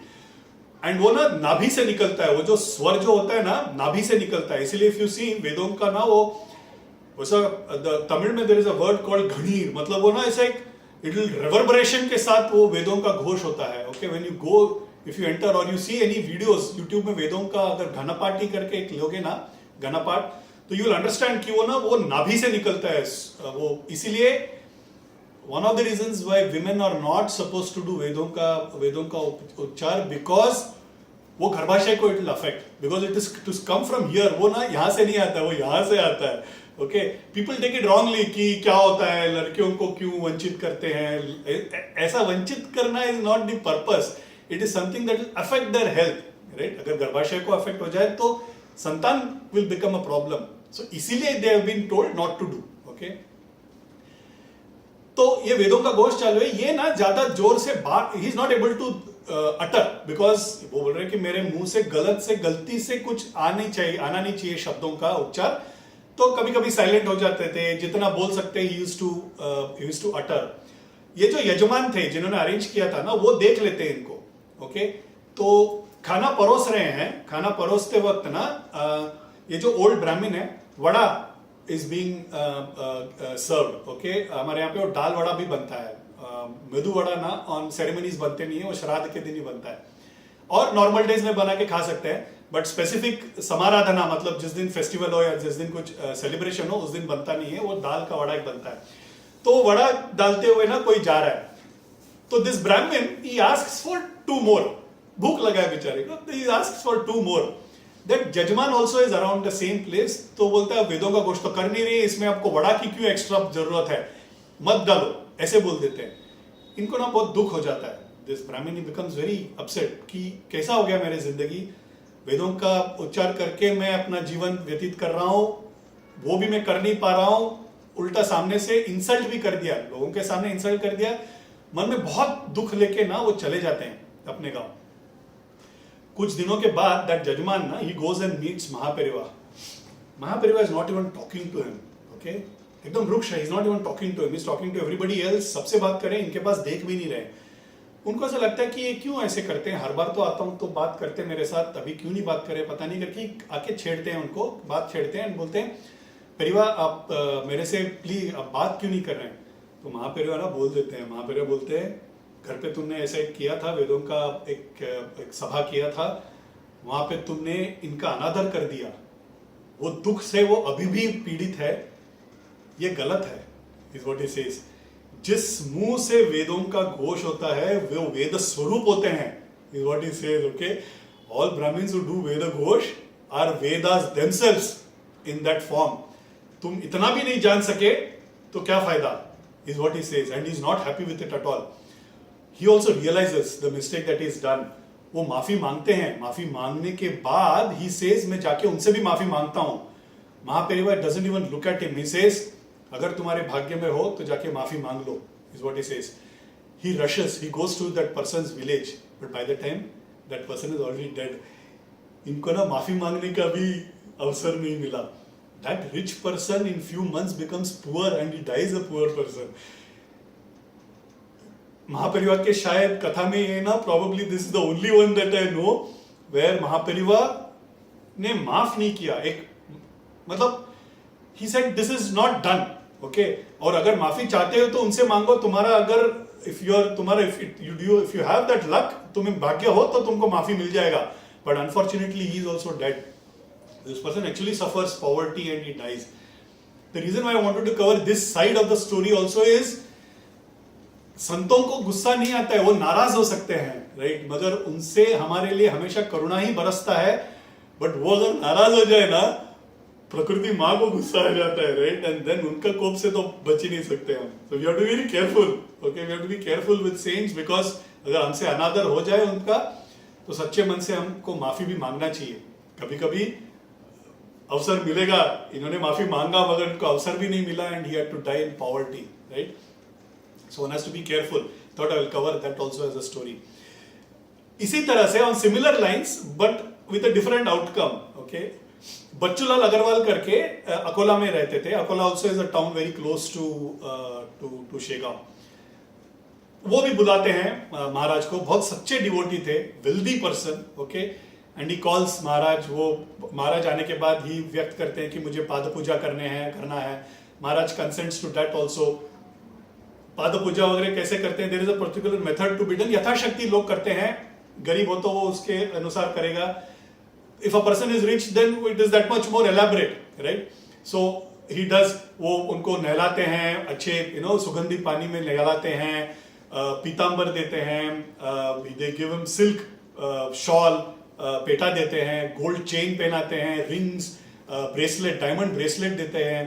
And वो ना नाभि से निकलता है, वो जो स्वर जो होता है ना नाभि से निकलता है. इसलिए इफ यू सी वेदों का ना वो वैसा, तमिल में there is a word called घनीर, मतलब वो ना ऐसा एक लिटिल रिवर्बरेशन के साथ वो वेदों का घोष होता है, okay. When you go, if you enter और you see any videos YouTube में वेदों का, अगर घनापाठी करके एक लोगे ना, घनापाठ, तो यू विल अंडरस्टैंड कि वो नाभि से निकलता है वो. इसीलिए one of the reasons why women are not supposed to do वेदों का उच्चार, बिकॉज वो गर्भाशय को it will affect, because it is to come from here. वो ना यहां से नहीं आता है, वो यहां से आता है, okay. People take it wrongly कि क्या होता है, लड़कियों को क्यों वंचित करते हैं. ऐसा वंचित करना is not the purpose. It is something that will affect their health, right. अगर गर्भाशय को अफेक्ट हो जाए तो संतान will become a problem. So, इसीलिए they have been told not to do, okay? तो ये वेदों का घोष चालू है, ये ना ज्यादा जोर से बात, he is not able to utter, because वो बोल रहे हैं कि मेरे मुंह से गलती से कुछ आना नहीं चाहिए शब्दों का उच्चार, तो कभी कभी साइलेंट हो जाते थे. जितना बोल सकते he used to utter. ये जो यजमान थे जिन्होंने अरेंज किया था ना, वो देख लेते हैं इनको, ओके. तो खाना परोस रहे हैं, खाना परोसते वक्त ना ये जो ओल्ड ब्राह्मण है vada is being served, okay. हमारे यहाँ पे वो दाल वड़ा भी बनता है। मेदू वड़ा ना ऑन सेरेमनीज बनते नहीं है, वो श्राद्ध के दिन ही बनता है, और नॉर्मल डेज में बना के खा सकते हैं, बट स्पेसिफिक समाराधना मतलब जिस दिन फेस्टिवल हो या जिस दिन कुछ सेलिब्रेशन हो उस दिन बनता नहीं है, वो दाल का वड़ा एक बनता है। तो वड़ा डालते हुए ना कोई जा रहा है, तो दिस ब्राह्मण ही आस्क्स फॉर 2 more, भूख लगा है बेचारे को, he asks for 2 more। That jajman also is around the same place, तो बोलता है वेदों का गोश्त तो कर नहीं रही है, इसमें आपको वड़ा की क्यों एक्स्ट्रा जरूरत है, मत डालो, ऐसे बोल देते हैं। इनको ना बहुत दुख हो जाता है, दिस ब्राह्मण ही बिकम्स वेरी अपसेट कि कैसा हो गया मेरी जिंदगी, वेदों का उच्चार करके मैं अपना जीवन व्यतीत कर रहा हूं, वो भी मैं कर नहीं पा रहा हूं, उल्टा सामने से इंसल्ट भी कर दिया, लोगों के सामने इंसल्ट कर दिया। मन में बहुत दुख लेके ना वो चले जाते हैं अपने गांव। कुछ दिनों के बाद दैट जजमान ना he goes and meets Mahaperiyava. Mahaperiyava is not even talking to him, okay, एकदम रुक्ष है, is not even talking to him, is talking to everybody else, सबसे बात करें, इनके पास देख भी नहीं रहे। उनको ऐसा लगता है कि ये क्यों ऐसे करते हैं, हर बार तो आता हूं तो बात करते हैं मेरे साथ, अभी क्यों नहीं बात करे, पता नहीं, करके आके छेड़ते हैं उनको, बात छेड़ते हैं, बोलते हैं पेरिवा आप मेरे से प्लीज आप बात क्यों नहीं कर रहे हैं। तो महापेरिवा ना बोल देते हैं, महापेरिवा बोलते हैं घर पे तुमने ऐसा किया था, वेदों का एक सभा किया था, वहां पे तुमने इनका अनादर कर दिया, वो दुख से वो अभी भी पीड़ित है, ये गलत है, इज व्हाट ही सेज। जिस मुंह से वेदों का घोष होता है वो वेद स्वरूप होते हैं, is what he says, okay. All Brahmans who do Veda ghosh are Vedas themselves in that form. तुम इतना भी नहीं जान सके तो क्या फायदा, is what he says, and he is not happy with it at all. He also realises the mistake that is done. वो माफी मांगते हैं, माफी मांगने के बाद ही सेज मैं जाके उनसे भी माफी मांगता हूं। Mahaperiyava doesn't even look at him, he says अगर तुम्हारे भाग्य में हो तो जाके माफी मांग लो, is what he says. He rushes, he goes to that person's village, but by the time that person is already dead. इनको ना माफी मांगने का भी अवसर नहीं मिला। That rich person in few months becomes poor and he dies a poor person. Mahaperiva के शायद कथा में ये ना, probably this is the only one that I know where Mahaperiva ने माफ नहीं किया, एक मतलब he said this is not done, okay। और अगर माफी चाहते हो तो उनसे मांगो, तुम्हारा अगर if you have that luck, तुम्हें भाग्य हो तो तुमको माफी मिल जाएगा, but unfortunately he is also dead. This person actually suffers poverty and he dies. The reason why I wanted to cover this side of the story also is संतों को गुस्सा नहीं आता है, वो नाराज हो सकते हैं, राइट, मगर उनसे हमारे लिए हमेशा करुणा ही बरसता है। बट वो अगर नाराज हो जाए ना, प्रकृति माँ को गुस्सा आ जाता है, राइट, एंड देन उनका कोप से तो बच ही नहीं सकते हम। So we have to be very careful, okay, we have to be careful with saints, because अगर हमसे अनादर हो जाए उनका तो सच्चे मन से हमको माफी भी मांगना चाहिए। कभी कभी अवसर मिलेगा, इन्होंने माफी मांगा मगर इनको अवसर भी नहीं मिला, and he had to die in poverty, right. So one has to be careful. Thought I will cover that also as a story. इसी तरह से on similar lines but with a different outcome, okay, Bachchulal Agarwal करके अकोला में रहते थे। Akola also is a town very close to Shegaon. वो भी बुलाते हैं महाराज को, बहुत सच्चे डिवोटी थे, wealthy person, okay, and he calls Maharaj. वो महाराज आने के बाद ही व्यक्त करते हैं कि मुझे पाद पूजा करना है। Maharaj consents to that also. पाद पूजा वगैरह कैसे करते हैं, there is a particular method to be done. यथाशक्ति लोग करते हैं, गरीब हो तो वो उसके अनुसार करेगा, if a person is rich then it is that much more elaborate, right. So he does, वो उनको नहलाते हैं, अच्छे सुगंधित पानी में नहलाते हैं, पीतांबर देते हैं, they give him silk shawl, PETA देते हैं, गोल्ड चेन पहनाते हैं, रिंग्स, ब्रेसलेट, डायमंड ब्रेसलेट देते हैं,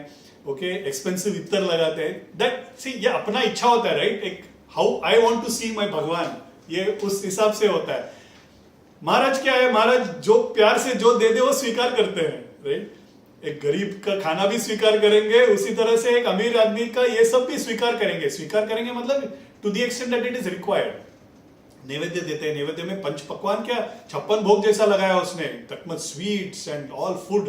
ओके, एक्सपेंसिव इत्तर लगाते हैं। दैट सी, ये अपना इच्छा होता है, राइट, एक how I want to see my Bhagwan, ये उस हिसाब से होता है। महाराज क्या है, महाराज जो प्यार से जो दे दे वो स्वीकार करते हैं, राइट। एक गरीब का खाना भी स्वीकार करेंगे, उसी तरह से एक अमीर आदमी का ये सब भी स्वीकार करेंगे मतलब to the extent that it is required. नैवेद्य देते हैं, नैवेद्य में पंच पकवान क्या 56 भोग जैसा लगाया उसने, तकमत स्वीट्स एंड ऑल फूड।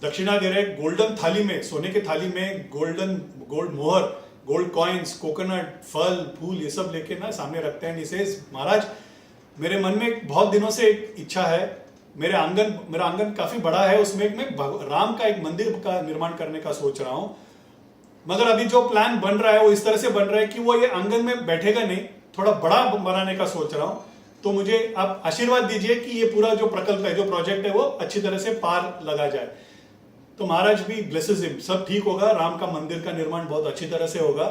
दक्षिणा दे रहे गोल्डन थाली में, सोने के थाली में गोल्ड मोहर, गोल्ड कॉइन्स, कोकोनट, फल फूल, ये सब लेके ना सामने रखते हैं। इसे महाराज मेरे मन में बहुत दिनों से एक इच्छा है, मेरा आंगन काफी बड़ा है, उसमें मैं राम का एक मंदिर का निर्माण करने का सोच रहा हूं, मगर अभी जो प्लान बन रहा है वो इस तरह से बन रहा है कि वो ये आंगन में बैठेगा नहीं, थोड़ा बड़ा बनाने का सोच रहा हूं, तो मुझे आप आशीर्वाद दीजिए कि ये पूरा जो प्रकल्प है, जो प्रोजेक्ट है, वो अच्छी तरह से पार लगा जाए। तो महाराज भी ब्लेसेस हिम, सब ठीक होगा, राम का मंदिर का निर्माण बहुत अच्छी तरह से होगा।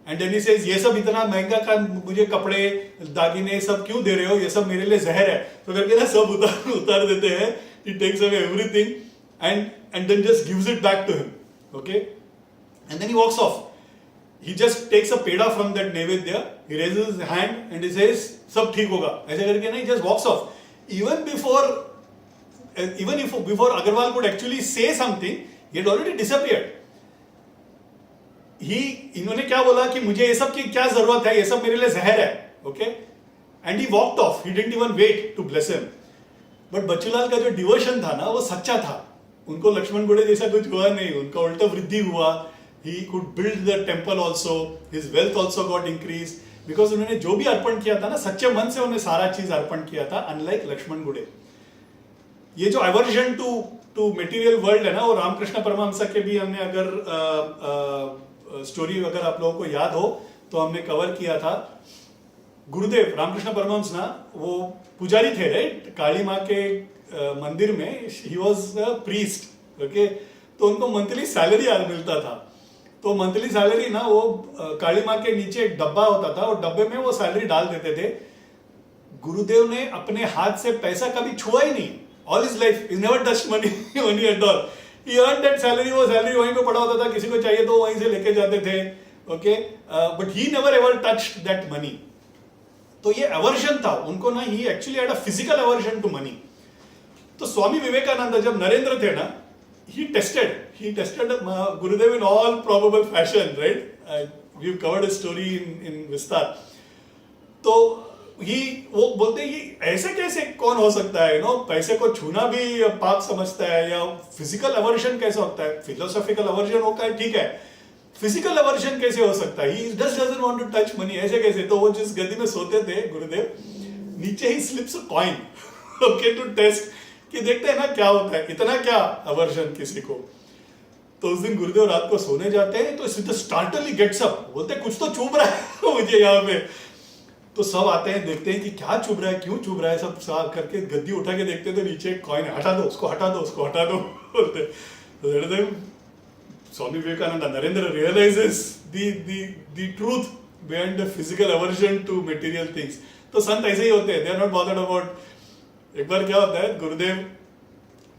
एंड देन ही सेज, ये सब इतना महंगा का मुझे कपड़े दागिने सब क्यों दे रहे हो, ये सब मेरे लिए जहर है। तो करके ना सब उतार देते हैं, he takes away everything and then just gives it back to him, okay, and then he walks off. He just takes a peda from that naivedya, he raises his hand and he says, सब ठीक होगा, ऐसे करके नहीं, just walks off. Even before Agarwal could actually say something, he had already disappeared. इन्होंने क्या बोला कि मुझे ये सब की क्या जरूरत है, ये सब मेरे लिए जहर है, okay? And he walked off. He didn't even wait to bless him. But Bachchulal का जो डिवोशन था ना, वो सच्चा था। उनको लक्ष्मण गुड़े जैसा कुछ हुआ नहीं, उनका उल्टा वृद्धि हुआ। He could build the temple also, his wealth also got increased, because उन्होंने जो भी अर्पण किया था ना, सच्चे मन से उन्होंने सारा चीज अर्पण किया था, अनलाइक लक्ष्मण गुड़े। ये जो अवर्जन टू मटेरियल वर्ल्ड है ना, वो रामकृष्ण परमहंस के भी हमने अगर स्टोरी अगर आप लोगों को याद हो तो हमने कवर किया था। गुरुदेव रामकृष्ण परमहंस ना, वो पुजारी थे, राइट, काली माँ के मंदिर में, ही वॉज अ प्रीस्ट, ओके, तो उनको मंथली सैलरी मिलता था। तो मंथली सैलरी ना, वो काली माँ के नीचे एक डब्बा होता था, और डब्बे में वो सैलरी डाल देते थे। गुरुदेव ने अपने हाथ से पैसा कभी छुआ ही नहीं, all his life he never touched money at all. He earned that salary, वो सैलरी वहीं पे पड़ा होता था, किसी को चाहिए तो वहीं से लेके जाते थे, okay, but he never ever touched that money. तो ये अवर्जन था उनको ना, he actually had a physical aversion to money. तो स्वामी विवेकानंद जब नरेंद्र थे ना, he tested Gurudev in all probable fashion, right? We've covered a story in Vistar. तो वो बोलते हैं ये ऐसे कैसे कौन हो सकता है, पैसे को छूना भी पाप समझता है, या फिजिकल अवर्जन कैसे होता है? फिलोसॉफिकल अवर्जन होता है, ठीक है, फिजिकल अवर्जन कैसे हो सकता है? He just doesn't want to touch money, ऐसे कैसे? तो वो जिस गद्दी में सोते थे गुरुदेव, नीचे he slips a coin, okay, to test कि देखते हैं ना क्या होता है, इतना क्या अवर्जन किसी को। तो उस दिन गुरुदेव रात को सोने जाते हैं, तो सीधे स्टार्टली गेट्स अप, बोलते हैं कुछ तो चुभ रहा है मुझे यहाँ पे। तो सब आते हैं, देखते हैं कि क्या चुभ रहा है, क्यों चुभ रहा है, सब साफ करके गद्दी उठा के देखते हैं, तो नीचे कॉइन, हटा दो उसको, हटा दो उसको, हटा दो बोलते। तो Swami Vivekananda, Narendra realises the truth behind the physical aversion to material things. तो संत ऐसे ही होते हैं, they are not bothered about. एक बार क्या होता है, गुरुदेव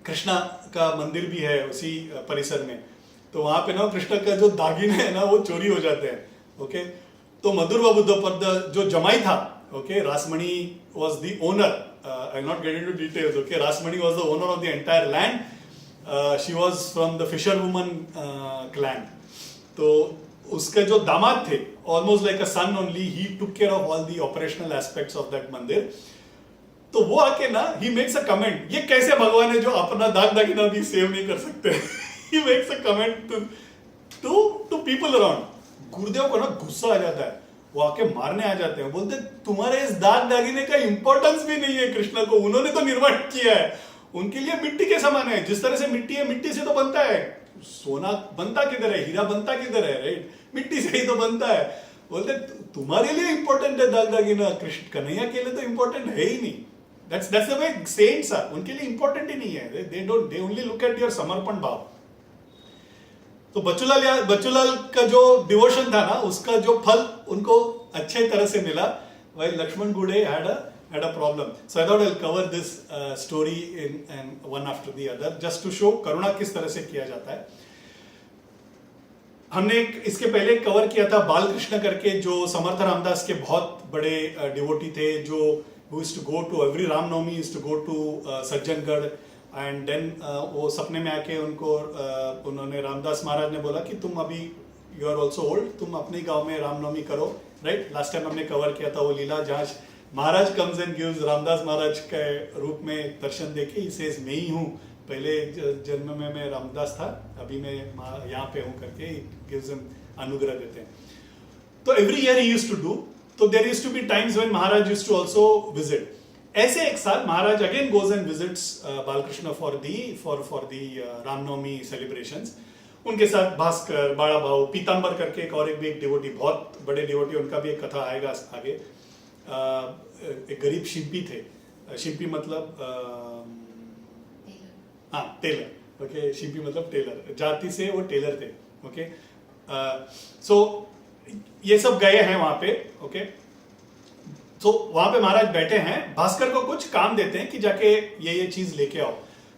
कृष्णा का मंदिर भी है उसी परिसर में, तो वहां पे ना कृष्ण का जो दागिने है ना, वो चोरी हो जाते हैं, ओके। तो मधुर बाबू जो जमाई था, okay, Rasmani was the owner, I not get into details, okay, Rasmani was the owner of the entire land, she was from the fisher woman clan. तो उसके जो दामाद थे, almost like a son only, he took care of all the operational aspects of that mandir. तो वो आके ना, ही makes a comment, ये कैसे भगवान है जो अपना दाग दागिना भी सेव नहीं कर सकते। He makes a comment to people around. Gurudev को ना गुस्सा आ जाता है, वो आके मारने आ जाते हैं, बोलते तुम्हारे इस दाग दागिने का इंपॉर्टेंस भी नहीं है कृष्ण को, उन्होंने तो निर्माण किया है, उनके लिए मिट्टी के समान है, जिस तरह से मिट्टी है, मिट्टी से तो बनता है, सोना बनता किधर है, हीरा बनता किधर है, राइट, मिट्टी से ही तो बनता है। बोलते तुम्हारे लिए इंपॉर्टेंट है दाग दागिना, कृष्ण कन्हैया के लिए तो इंपॉर्टेंट है ही नहीं। That's the way saints are. उनके लिए इंपॉर्टेंट ही नहीं है, they only look at your समर्पण भाव। तो बच्चूलाल का जो डिवोशन था ना, उसका जो फल उनको अच्छे तरह से मिला, while लक्ष्मण गुड़े had a problem. So I thought I'll cover this story in one after the other, just to show करुणा किस तरह से किया जाता है। हमने इसके पहले कवर किया था बालकृष्ण करके, जो समर्थ रामदास के बहुत बड़े डिवोटी थे, जो who used to go to every Ramnavami, used to go to Sajjangad, and then वो सपने में आके उनको उन्होंने रामदास महाराज ने बोला कि तुम अभी यू आर ऑल्सो ओल्ड, तुम अपने गांव में रामनवमी करो, राइट। लास्ट टाइम हमने कवर किया था वो लीला, जहाँ महाराज कम्स एंड गिव्स, रामदास महाराज के रूप में दर्शन देके ही सेज मैं ही हूँ, पहले जन्म में मैं रामदास था, अभी मैं यहाँ पे हूँ करके गिव्स अनुग्रह देते हैं। तो every year he used to do, so there used to be times when Maharaj used to also visit, ऐसे एक साल Maharaj again goes and visits Balkrishna for the Ramnavami celebrations. उनके साथ भास्कर, बाड़ा भाऊ, पीताम्बर करके एक भी एक डिवोटी, बहुत बड़े डिवोटी, उनका भी एक कथा आएगा आगे. एक गरीब शिंपी थे. शिंपी मतलब हाँ टेलर. ओके, शिंपी मतलब टेलर, जाति से वो टेलर थे. ओके, सो ये सब गए हैं वहां पे. ओके, तो वहां पे महाराज बैठे हैं, भास्कर को कुछ काम देते हैं कि जाके ये चीज लेके आओ.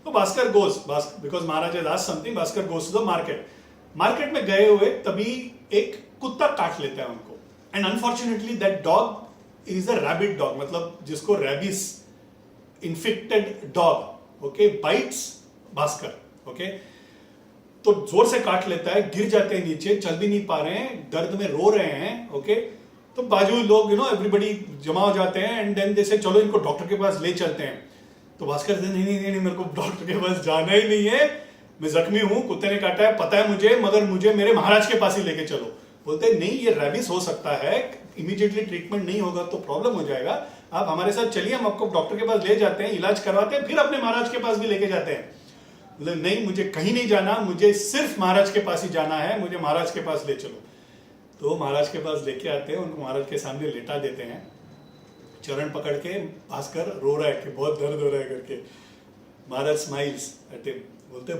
तो Bhaskar goes, because Maharaj has asked something, Bhaskar goes to the market. Market में गए हुए तभी एक कुत्ता काट लेता है उनको. And unfortunately that dog is a rabbit dog, मतलब जिसको rabies infected dog, okay, bites Bhaskar. Okay, तो जोर से काट लेता है, गिर जाते हैं नीचे, चल भी नहीं पा रहे हैं, दर्द में रो रहे हैं. ओके, तो बाजू लोग एवरीबडी जमा हो जाते हैं एंड देन दे से चलो इनको डॉक्टर के पास ले चलते हैं. तो भास्कर से नहीं, मेरे को डॉक्टर के पास जाना ही नहीं है, मैं जख्मी हूं, कुत्ते ने काटा है, पता है मुझे, मगर मुझे मेरे महाराज के पास ही लेके चलो. बोलते हैं नहीं, ये रैबिस हो सकता है, इमीडिएटली ट्रीटमेंट नहीं होगा तो प्रॉब्लम हो जाएगा, आप हमारे साथ चलिए, हम आपको डॉक्टर के पास ले जाते हैं, इलाज करवाते हैं, फिर अपने महाराज के पास भी लेके जाते हैं. बोले नहीं, मुझे कहीं नहीं जाना, मुझे सिर्फ महाराज के पास ही जाना है, मुझे महाराज के पास ले चलो. तो महाराज के पास लेके आते हैं, उनको महाराज के सामने लेटा देते हैं, चरण पकड़ के. भास्कर रो रहा है कि बहुत दर्द हो रहा है करके. महाराज स्माइल्स एट हिम, बोलते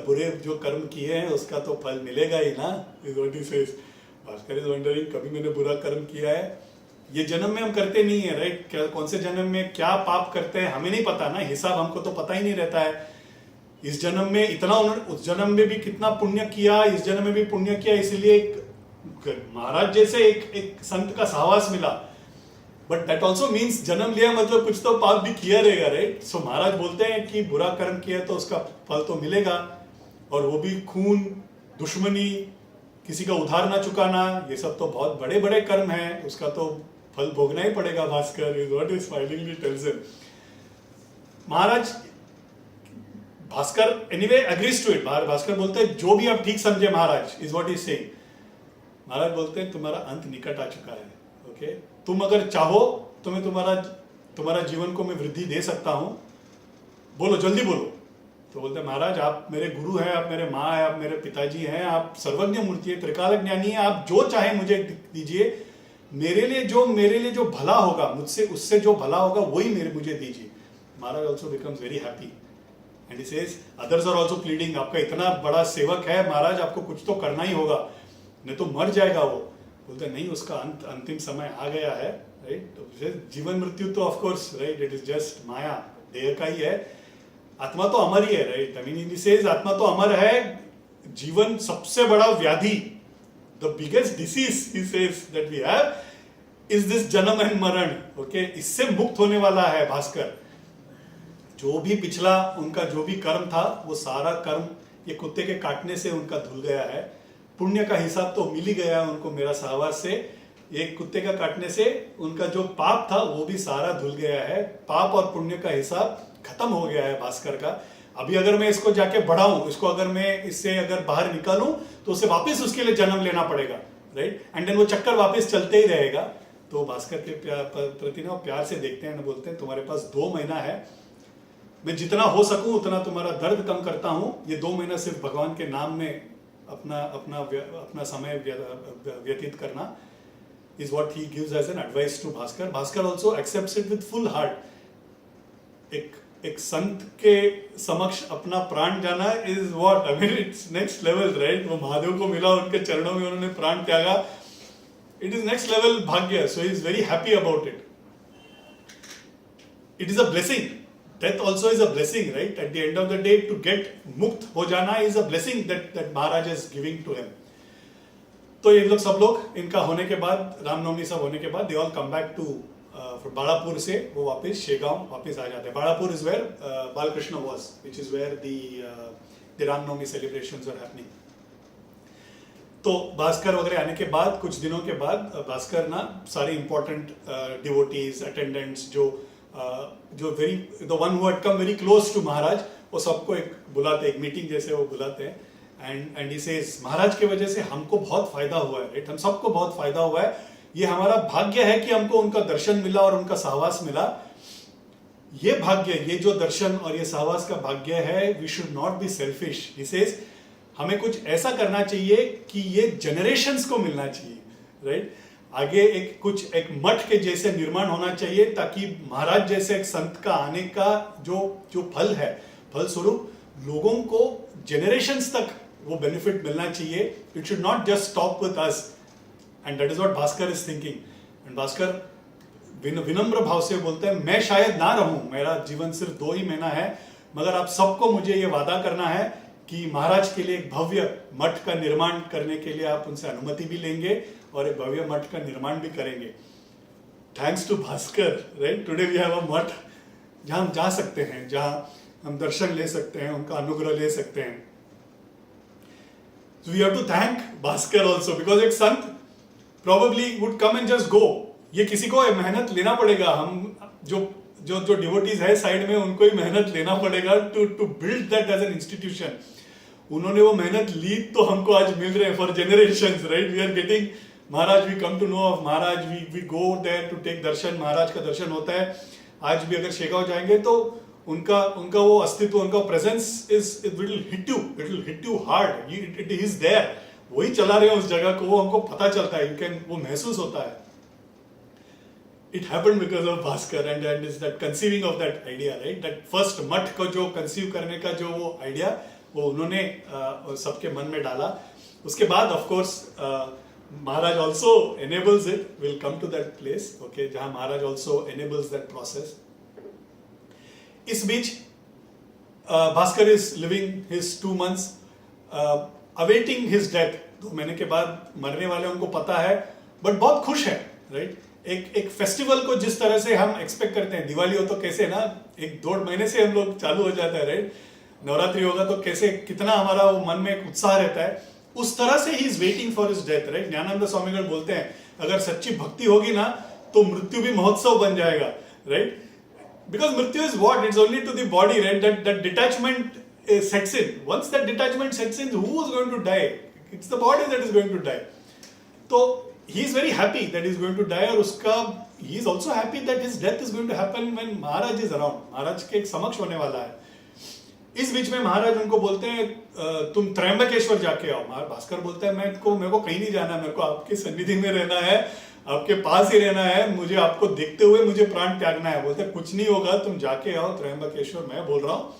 बुरे जो कर्म किए हैं उसका तो फल मिलेगा ही ना. Is what he says. Bhaskar is wondering, कभी मैंने बुरा कर्म किया है? ये जन्म में हम करते नहीं है, राइट? क्या कौन से जन्म में क्या पाप करते हैं हमें नहीं पता ना, हिसाब हमको तो पता ही नहीं रहता है. इस जन्म में इतना उन्होंने, उस जन्म में भी कितना पुण्य किया, इस जन्म में भी पुण्य किया, इसलिए महाराज जैसे एक संत का सहवास मिला. बट दैट ऑल्सो मीन्स जन्म लिया मतलब कुछ तो पाप भी किया रहेगा, राइट? सो महाराज बोलते हैं कि बुरा कर्म किया तो उसका फल तो मिलेगा, और वो भी खून, दुश्मनी, किसी का उधार ना चुकाना, ये सब तो बहुत बड़े बड़े कर्म हैं, उसका तो फल भोगना ही पड़ेगा. Bhaskar is what is smilingly tells him. Maharaj, Bhaskar anyway agrees to it. Bhaskar बोलते हैं जो भी आप ठीक समझे Maharaj, is what is saying. Maharaj बोलते हैं तुम्हारा अंत निकट आ चुका है. ओके, तुम अगर चाहो तो मैं तुम्हारा जीवन को मैं वृद्धि दे सकता हूं, बोलो, जल्दी बोलो. तो बोलते हैं महाराज आप मेरे गुरु हैं, आप मेरे माँ हैं, आप मेरे पिताजी हैं, आप सर्वज्ञ मूर्ति है, त्रिकाल ज्ञानी है, आप जो चाहे मुझे दीजिए. मेरे लिए जो भला होगा, मुझसे उससे जो भला होगा वही मुझे दीजिए. Maharaj also becomes very happy and he says others are also pleading. आपका इतना बड़ा सेवक है महाराज, आपको कुछ तो करना ही होगा, नहीं तो मर जाएगा वो. बोलते नहीं, उसका अंतिम समय आ गया है, राइट? जीवन मृत्यु तो of course, right, it is just maya, देह का ही है. आत्मा तो अमर ही है, right? I mean he says आत्मा तो अमर है, जीवन सबसे बड़ा व्याधि, the biggest disease he says that we have is this janma and maran. Okay, इससे मुक्त होने वाला है भास्कर. जो भी पिछला उनका जो भी कर्म था, वो सारा कर्म ये कुत्ते के काटने से उनका धुल गया है. पुण्य का हिसाब तो मिल ही गया उनको मेरा सहवास से. ये कुत्ते का काटने से उनका जो पाप था वो भी सारा धुल गया है. पाप और पुण्य का हिसाब खत्म हो गया है भास्कर का. अभी अगर मैं इसको जाके बढ़ाऊं, इसको अगर मैं इससे अगर बाहर निकालूं तो उसे वापस उसके लिए जन्म लेना पड़ेगा, राइट? एंड देन वो चक्कर वापस चलते ही रहेगा. तो भास्कर के प्रति ना प्यार से देखते हैं, बोलते हैं तुम्हारे पास 2 महीना है, मैं जितना हो सकूं उतना तुम्हारा दर्द कम करता हूं. ये 2 महीना सिर्फ भगवान के नाम में अपना समय व्यतीत करना is what he gives as an advice to Bhaskar. Bhaskar also accepts it with full heart. एक संत के समक्ष अपना प्राण जाना is what, I mean it's next level, right? वो महादेव को मिला, उनके चरणों में उन्होंने प्राण त्यागा. It is next level भाग्य, so he is very happy about it. It is a blessing. Death also is a blessing, right? At the end of the day, to get मुक्त हो जाना is a blessing that Maharaj is giving to him. तो ये लोग सब लोग इनका होने के बाद, रामनवमी सब होने के बाद, they all come back to बाड़ापुर से वो वापस शेगांव वापस आ जाते हैं. बाड़ापुर is where Balkrishna was, which is where the Ramnavami celebrations are happening. तो भास्कर वगैरह आने के बाद कुछ दिनों के बाद भास्कर ना सारे इंपॉर्टेंट डिवोटीज, अटेंडेंट्स, जो very the one who had come very close to Maharaj, वो सबको एक बुलाते, एक मीटिंग जैसे वो बुलाते हैं. एंड ही सेज महाराज की वजह से हमको बहुत फायदा हुआ है, राइट? हम सबको बहुत फायदा हुआ है. ये हमारा भाग्य है कि हमको उनका दर्शन मिला और उनका सहवास मिला. ये भाग्य, ये जो दर्शन और ये सहवास का भाग्य है, we should not be selfish. He says हमें कुछ ऐसा करना चाहिए कि ये जनरेशंस को मिलना चाहिए, राइट? आगे एक मठ के जैसे निर्माण होना चाहिए, ताकि महाराज जैसे एक संत का आने का जो फल है, फलस्वरूप लोगों को जनरेशंस तक वो बेनिफिट मिलना चाहिए। It should not just stop with us, and that is what Bhaskar is thinking. And Bhaskar विनम्र भाव से बोलते हैं, मैं शायद ना रहूं, मेरा जीवन सिर्फ 2 ही महीना है, मगर आप सबको मुझे ये वादा करना है कि महाराज के लिए एक भव्य मठ का निर्माण करने के लिए आप उनसे अनुमति भी लेंगे और एक भव्य मठ का निर्माण भी करेंगे। Thanks to Bhaskar, right? Today we have a math जहां हम जा सकते हैं, जहां हम दर्शन ले सकते हैं, उनका अनुग्रह ले सकते हैं। So we have to thank Bhaskar also, because एक संत probably would come and just go. ये किसी को मेहनत लेना पड़ेगा, हम जो डिवोटीज है साइड में, उनको ही मेहनत लेना पड़ेगा to build that as an institution. उन्होंने वो मेहनत ली तो हमको आज मिल रहे हैं for generations, right? We are getting Maharaj, we come to know of Maharaj, we go there to take darshan, Maharaj का दर्शन होता है। आज भी अगर शेगांव जाएंगे तो उनका वो अस्तित्व, उनका presence it will hit you hard, it is there. वही चला रहे हैं उस जगह को, वो हमको पता चलता है, वो महसूस होता है। It happened because of Bhaskar and is that conceiving of that idea, right? That first मठ को जो conceive करने का जो वो idea, वो उन्होंने सबके मन में डाला। उसके बाद of course Maharaj also enables it. We'll come to that place, okay? जहाँ महाराज also enables that process. इस बीच Bhaskar is living his 2 months, awaiting his death. 2 महीने के बाद मरने वाले उनको पता है, but बहुत खुश है, right? एक फेस्टिवल को जिस तरह से हम एक्सपेक्ट करते हैं, दिवाली हो तो कैसे ना 1-1.5 महीने से हम लोग चालू हो जाता है, राइट? नवरात्रि होगा तो कैसे कितना हमारा वो मन में एक उत्साह रहता है, उस तरह से he is waiting for his death, right? Gyananand Swamigal बोलते हैं, अगर सच्ची भक्ति होगी ना तो मृत्यु भी महोत्सव बन जाएगा, right? Because mrityu is what, it's only to the body, right? That detachment sets in. Once that detachment sets in, who is going to die? It's the body that is going to die. तो he is very happy that he is going to die, और उसका he is also happy that his death is going to happen when Maharaj is around, महाराज के एक समक्ष होने वाला है। इस बीच में महाराज उनको बोलते हैं तुम त्रयंबकेश्वर जाके आओ। भास्कर बोलता है मेरे को कहीं नहीं जाना, मेरे को आपकी सन्निधि में रहना है, आपके पास ही रहना है, मुझे आपको देखते हुए मुझे प्राण त्यागना है। बोलते कुछ नहीं होगा, तुम जाके आओ त्रयंबकेश्वर, मैं बोल रहा हूँ,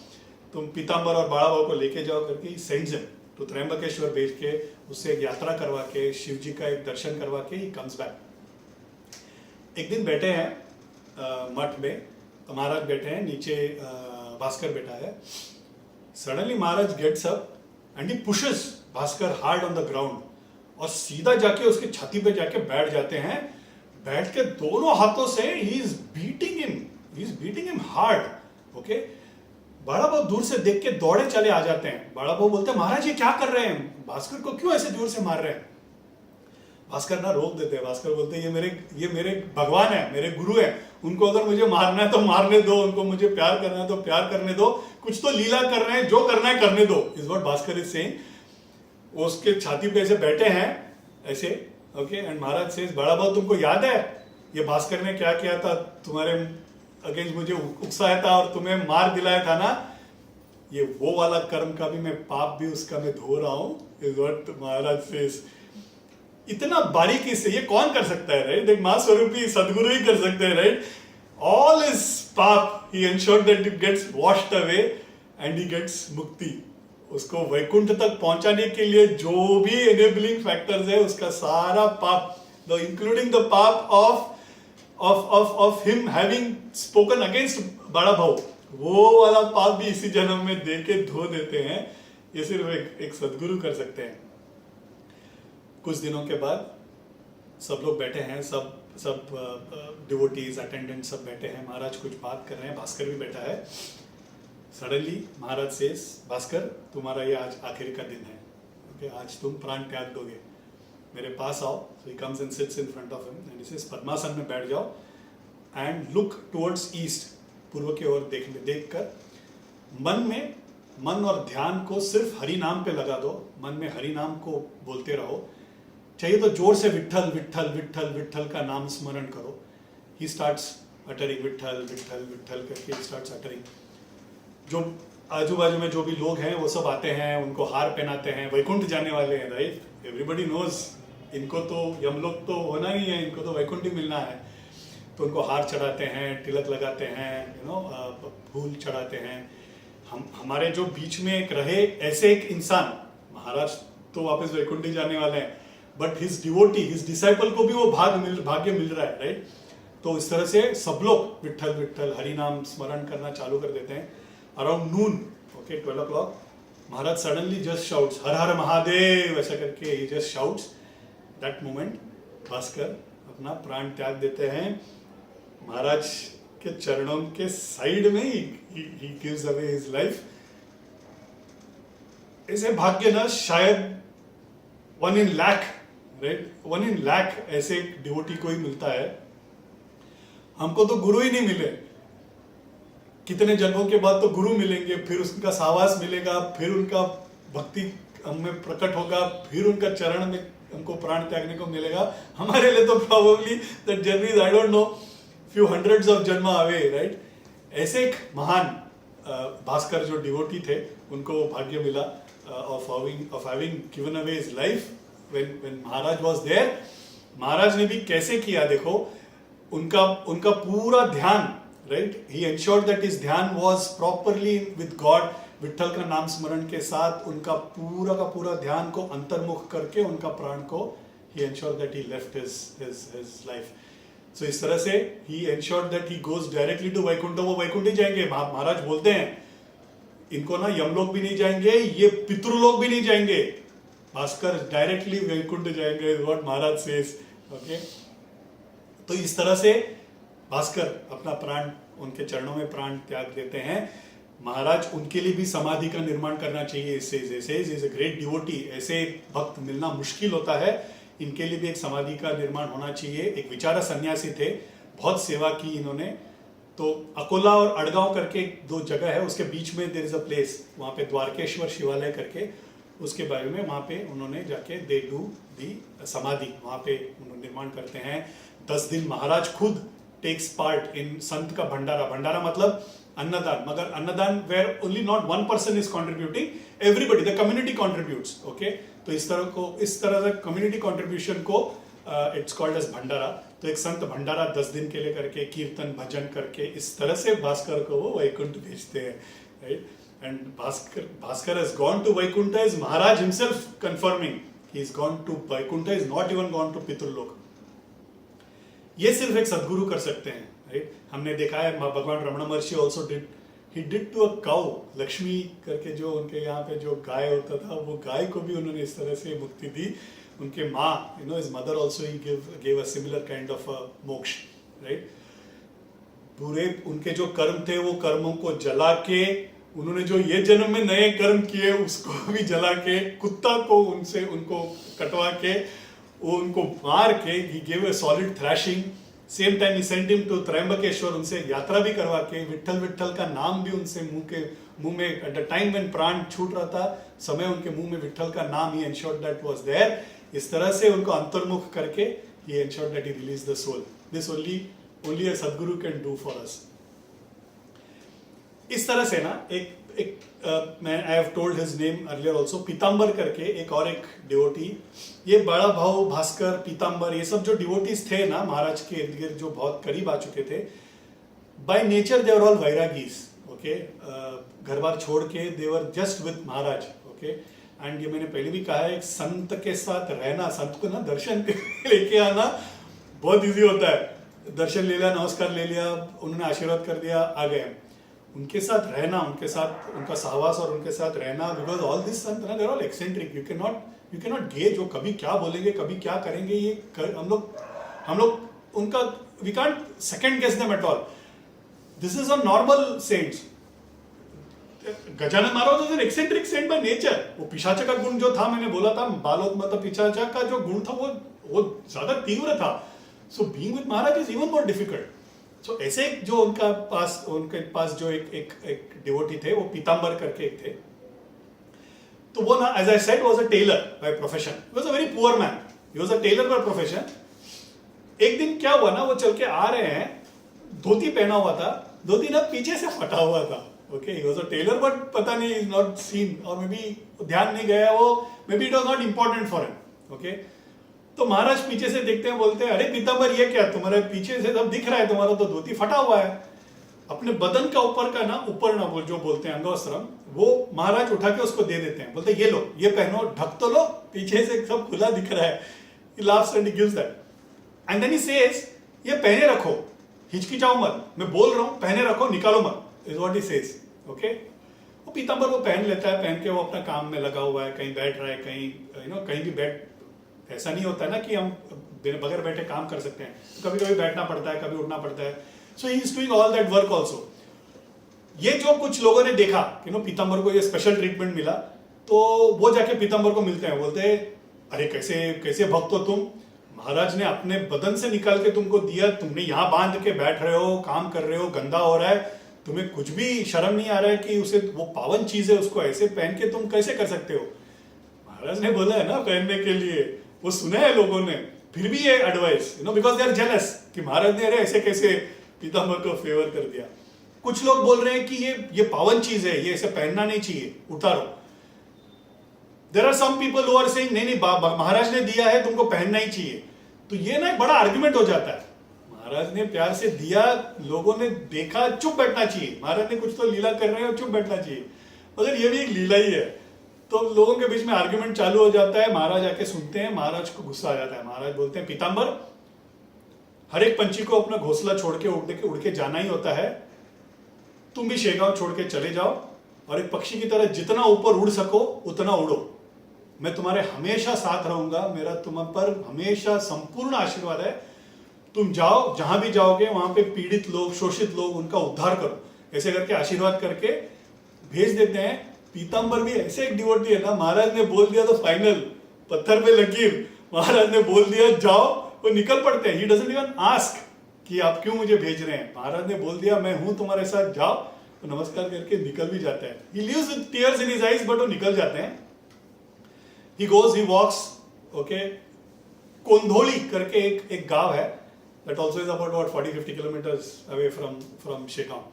तुम पीताम्बर और बाड़ा भाव को लेके जाओ करके सेंड्स हिम तो त्रयंबकेश्वर भेज के उससे एक यात्रा करवा के शिव जी का एक दर्शन करवा के ही कम्स बैक। एक दिन बैठे हैं मठ में, तो महाराज बैठे हैं नीचे, भास्कर बैठा है। Suddenly Maharaj gets up and he pushes Bhaskar hard on the ground, और सीधा जाके उसके छाती पे जाके बैठ जाते हैं। बैठ के दोनों हाथों से he is beating him hard, okay? बड़ा बाबू दूर से देख के दौड़े चले आ जाते हैं। बड़ा बाबू बोलते हैं महाराज ये क्या कर रहे हैं, भास्कर को क्यों ऐसे जोर से मार रहे हैं? भास्कर ना रोक देते हैं। भास्कर बोलते हैं ये मेरे भगवान है, मेरे गुरु है, उनको अगर मुझे मारना है तो मारने दो, उनको मुझे प्यार करना है तो प्यार करने दो, कुछ तो लीला कर रहे हैं, जो करना है करने दो, is what Bhaskar is saying. वो उसके छाती पे ऐसे बैठे हैं ऐसे, ओके? एंड महाराज सेज बड़ा बाबू तुमको याद है ये भास्कर ने क्या किया था, तुम्हारे अगेंस्ट मुझे उकसाया था और तुम्हें मार दिलाया था ना, ये वो वाला कर्म का भी मैं पाप भी उसका मैं धो रहा हूं, इज व्हाट महाराज सेज। इतना बारीकी से ये कौन कर सकता है, राइट? एक मां स्वरूपी सदगुरु ही कर सकते हैं, right? All is paap he ensured that it gets washed away and he gets mukti. उसको वैकुंठ तक पहुंचाने के लिए जो भी एनेबलिंग फैक्टर्स है, उसका सारा पाप, इंक्लूडिंग द पाप of him having spoken against बड़ा भाऊ, वो वाला पाप भी इसी जन्म में दे के धो देते हैं। ये सिर्फ एक सदगुरु कर सकते हैं। कुछ दिनों के बाद सब लोग बैठे हैं, सब डिवोटीज अटेंडेंट सब बैठे हैं, महाराज कुछ बात कर रहे हैं, भास्कर भी बैठा है। सडनली महाराज सेज भास्कर तुम्हारा ये आज आखिरी का दिन है, ओके? आज तुम प्राण त्याग दोगे, मेरे पास आओ। So he comes and sits in front of him and he says पद्मासन में बैठ जाओ and look towards east, पूर्व की ओर देख कर मन और ध्यान को सिर्फ हरि नाम पे लगा दो, मन में हरि नाम को बोलते रहो, चाहिए तो जोर से विठ्ठल विठ्ठल विठ्ठल विठ्ठल का नाम स्मरण करो। He starts uttering Vithal Vithal Vithal करके स्टार्ट्स अटरिंग. जो आजू बाजू में जो भी लोग हैं वो सब आते हैं, उनको हार पहनाते हैं, वैकुंठ जाने वाले हैं, राइट. एवरीबडी नोज इनको तो यमलोक तो होना ही है, इनको तो वैकुंठ ही मिलना है. तो उनको हार चढ़ाते हैं, तिलक लगाते हैं, फूल चढ़ाते हैं. हमारे जो बीच में एक रहे ऐसे एक इंसान, महाराज तो वापस वैकुंठ ही जाने वाले हैं, but his devotee his disciple को भी वो भाग्य मिल रहा है, राइट. तो इस तरह से सब लोग विठल विठल हरि नाम स्मरण करना चालू कर देते हैं. Around noon, okay, 12 o'clock, Maharaj suddenly just shouts Har Har Mahadev, ऐसा करके ही just shouts. That moment Bhaskar अपना प्राण त्याग देते हैं. महाराज के चरणों के साइड में he gives away his life. ऐसे भाग्य ना शायद 1 in lakh, right, 1 in lakh ऐसे डिवोटी को ही मिलता है. हमको तो गुरु ही नहीं मिले. कितने जन्मों के बाद तो गुरु मिलेंगे, फिर उसका सहवास मिलेगा, फिर उनका भक्ति हमें प्रकट होगा, फिर उनका चरण में हमको प्राण त्यागने को मिलेगा. हमारे लिए तो probably that journey is I don't no few hundreds of जन्म अवे, राइट. ऐसे एक महान भास्कर जो डिवोटी थे, उनको भाग्य मिला of having given away his life when Maharaj was there. महाराज ने भी कैसे किया देखो, उनका पूरा ध्यान, right, he ensured that his dhyan was properly with God. Vithal का नाम स्मरण के साथ उनका पूरा का पूरा ध्यान को अंतर्मुख करके उनका प्राण को he ensured that he left his life. So इस तरह से he ensured that he goes directly to Vaikuntha. वो वैकुंठ ही जाएंगे. महाराज बोलते हैं इनको ना यमलोक भी नहीं जाएंगे, ये पितृलोक भी नहीं जाएंगे, भास्कर डायरेक्टली वैकुंठ जाएंगे, व्हाट महाराज सेज. ओके, तो इस तरह से भास्कर अपना प्राण, उनके चरणों में प्राण त्याग देते हैं. महाराज उनके लिए भी समाधि का निर्माण करना चाहिए. Is a great devotee. ऐसे भक्त मिलना मुश्किल होता है, इनके लिए भी एक समाधि का निर्माण होना चाहिए. एक विचारा सन्यासी थे, बहुत सेवा की इन्होंने. तो अकोला और अड़गांव करके 2 जगह है, उसके बीच में देयर इज अ प्लेस, वहां पे द्वारकेश्वर शिवालय करके, उसके बारे में वहां पे उन्होंने जाके दे डू दी समाधि, वहां पे उन्होंने निर्माण करते हैं. 10 दिन महाराज खुद टेक्स पार्ट इन संत का भंडारा. भंडारा मतलब अन्नदान, मगर annadan where only not 1 person is contributing, everybody, the community contributes. Okay, तो इस तरह से कम्युनिटी कॉन्ट्रीब्यूशन को इट्स कॉल्ड एज भंडारा. तो एक संत भंडारा 10 दिन के लिए करके, कीर्तन भजन करके, इस तरह से भास्कर को वो वैकुंठ भेजते हैं, right. And Bhaskar has gone to Vaikuntha is Maharaj himself confirming he is gone to Vaikuntha, is not even gone to Pitrilok. ये सिर्फ एक सदगुरु कर सकते हैं, राइट. हमने देखा है Bhagwan Raman Maharshi also did to a cow, Lakshmi करके जो उनके यहाँ पे जो गाय होता था, वो गाय को भी उन्होंने इस तरह से मुक्ति दी. उनके माँ, his mother also he gave a similar kind of a मोक्ष, राइट. पूरे उनके जो कर्म थे, वो कर्मों को जला के, उन्होंने जो ये जन्म में नए कर्म किए उसको भी जला के, कुत्ता को उनको कटवा के, वो उनको मार के, he gave a solid thrashing. Same time he sent him to Trimbakeshwar, उनसे यात्रा भी करवा के, विठल विठल का नाम भी उनसे मुंह में एट द टाइम व्हेन प्राण छूट रहा था, समय उनके मुंह में विठल का नाम ही एंश्योर्ड दैट वाज देयर. इस तरह से उनको अंतर्मुख करके ही ensured that he release the soul. This only a Sadguru can do for us. इस तरह से ना मैं I have told his name earlier also, Pitambar करके एक डिवोटी. ये बड़ा भाव भास्कर, पीताम्बर, ये सब जो डिवोटीज थे ना महाराज के इर्द गिर्द, जो बहुत करीब आ चुके थे, by nature they were all vairagis. Okay, घर बार छोड़ के they were just with Maharaj. Okay, and ये मैंने पहले भी कहा है, एक संत के साथ रहना, संत को ना दर्शन लेके आना बहुत इजी होता है. दर्शन ले लिया, नमस्कार ले लिया, उन्होंने आशीर्वाद कर दिया, आ गए. उनके साथ रहना, उनके साथ उनका सहवास और उनके साथ रहना, बिकॉज ऑल दिस संत ना, they are all eccentric. You can not gauge, वो कभी क्या बोलेंगे, कभी क्या करेंगे, ये हम लोग उनका we can't second guess them at all. This is a normal saints. Gajanan Maharaj was an eccentric saint by nature. वो पिशाच का गुण जो था, मैंने बोला था, बालोत्मत पिशाच का जो गुण था वो ज्यादा तीव्र था. So being with Maharaj is even more difficult. So ऐसे जो उनके पास जो एक डिवोटी थे, वो पीताम्बर करके एक थे. तो वो ना, as I said, was a tailor by profession. He was a very poor man. He was a tailor by profession. एक दिन क्या हुआ ना, वो चल के आ रहे हैं, धोती पहना हुआ था, धोती ना पीछे से फटा हुआ था. Okay, he was a Taylor but पता नहीं इज नॉट सीन, और मे बी ध्यान नहीं गया वो, may be it was not important for him. Okay, तो महाराज पीछे से देखते हैं, बोलते हैं अरे पीताम्बर ये क्या, तुम्हारे पीछे से सब दिख रहा है, तुम्हारा तो धोती फटा हुआ है. अपने बदन का ऊपर का ना, ऊपर ना बोल जो बोलते हैं अंगवस्त्रम, वो महाराज उठा के उसको दे देते हैं, बोलते हैं ये लो, ये पहनो, ढक तो लो, पीछे से सब खुला दिख रहा है. He laughs and he gives that. And then he says, ये पहने रखो, हिचकिचाओ मत, मैं बोल रहा हूं, पहने रखो, निकालो मत, is what he says. Okay? वो पीताम्बर वो पहन लेता है, पहन के वो अपना काम में लगा हुआ है, कहीं बैठ रहा है, कहीं कहीं भी बैठ, ऐसा नहीं होता है ना कि हम बगैर बैठे काम कर सकते हैं, कभी कभी बैठना पड़ता है, कभी उठना पड़ता है. So he is doing all that work also. ये जो कुछ लोगों ने देखा पीताम्बर को ये स्पेशल ट्रीटमेंट मिला, तो वो जाके पीताम्बर को मिलते हैं, बोलते हैं अरे कैसे कैसे भक्त हो तुम, महाराज ने अपने बदन से निकाल के तुमको दिया, तुमने यहाँ बांध के बैठ रहे हो, काम कर रहे हो, गंदा हो रहा है, तुम्हें कुछ भी शर्म नहीं आ रहा है कि उसे, वो पावन चीज है, उसको ऐसे पहन के तुम कैसे कर सकते हो. महाराज ने बोला है ना पहनने के लिए, वो सुना है लोगों ने, फिर भी ये advice because they are jealous कि महाराज ने अरे ऐसे कैसे पीताम्बर को फेवर कर दिया. कुछ लोग बोल रहे हैं कि ये पावन चीज है, ये ऐसे पहनना नहीं चाहिए, उतारो. There are some people who are saying नहीं महाराज ने दिया है, तुमको पहनना ही चाहिए. तो ये ना एक बड़ा आर्गुमेंट हो जाता है. महाराज ने प्यार से दिया, लोगों ने देखा, चुप बैठना चाहिए. महाराज ने कुछ तो लीला कर रहे हैं, चुप बैठना चाहिए, मगर ये भी एक लीला ही है. तो लोगों के बीच में आर्गुमेंट चालू हो जाता है. महाराज आके सुनते हैं, महाराज को गुस्सा आ जाता है. महाराज बोलते हैं पीताम्बर, हर एक पंछी को अपना घोंसला छोड़ के उड़ के जाना ही होता है. तुम भी शेगांव छोड़ के चले जाओ, और एक पक्षी की तरह जितना ऊपर उड़ सको उतना उड़ो. मैं तुम्हारे हमेशा साथ रहूंगा, मेरा तुम पर हमेशा संपूर्ण आशीर्वाद है. तुम जाओ, जहां भी जाओगे वहां पे पीड़ित लोग, शोषित लोग, उनका उद्धार करो. ऐसे करके आशीर्वाद करके भेज देते हैं. पीताम्बर भी ऐसे एक डिवोटी है ना, महाराज ने बोल दिया तो फाइनल, पत्थर पे लकीर. महाराज ने बोल दिया जाओ, वो निकल पड़ते हैं. ही डजंट इवन आस्क कि आप क्यों मुझे भेज रहे हैं. महाराज ने बोल दिया मैं हूं तुम्हारे साथ, जाओ, तो नमस्कार करके निकल भी जाता है. He lives with tears in his eyes, but वो निकल जाते हैं. He goes, he walks. Okay, कोंधोली करके एक गांव है, that also is about 40-50 kilometres away from Shegaon.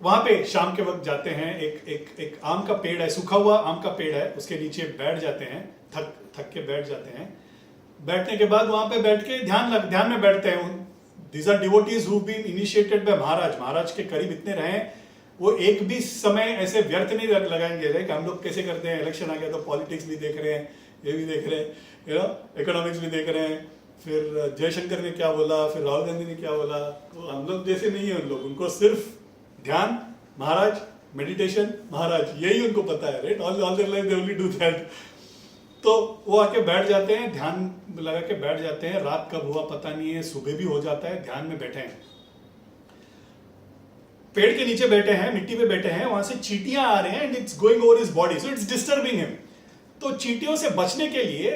वहां पे शाम के वक्त जाते हैं. एक आम का पेड़ है, सूखा हुआ आम का पेड़ है, उसके नीचे बैठ जाते हैं. थक के बैठ जाते हैं. बैठने के बाद वहां पे बैठ के ध्यान में बैठते हैं. These are devotees who've been initiated by महाराज. महाराज के करीब इतने रहे, वो एक भी समय ऐसे व्यर्थ नहीं लगाएंगे. कि हम लोग कैसे करते हैं, इलेक्शन आ गया तो पॉलिटिक्स भी देख रहे हैं, ये भी देख रहे हैं, इकोनॉमिक्स भी देख रहे हैं, फिर जयशंकर ने क्या बोला, फिर राहुल गांधी ने क्या बोला. तो हम लोग जैसे नहीं है उन लोग, उनको सिर्फ ध्यान महाराज, मेडिटेशन महाराज, यही उनको पता है. Right, all their life they only do that. तो वो आके बैठ जाते हैं, ध्यान लगा के बैठ जाते हैं. रात कब हुआ पता नहीं है, सुबह भी हो जाता है. ध्यान में बैठे हैं, पेड़ के नीचे बैठे हैं, मिट्टी पे बैठे हैं. वहां से चींटियां आ रहे हैं and it's going over his body, so it's disturbing him. तो चींटियों से बचने के लिए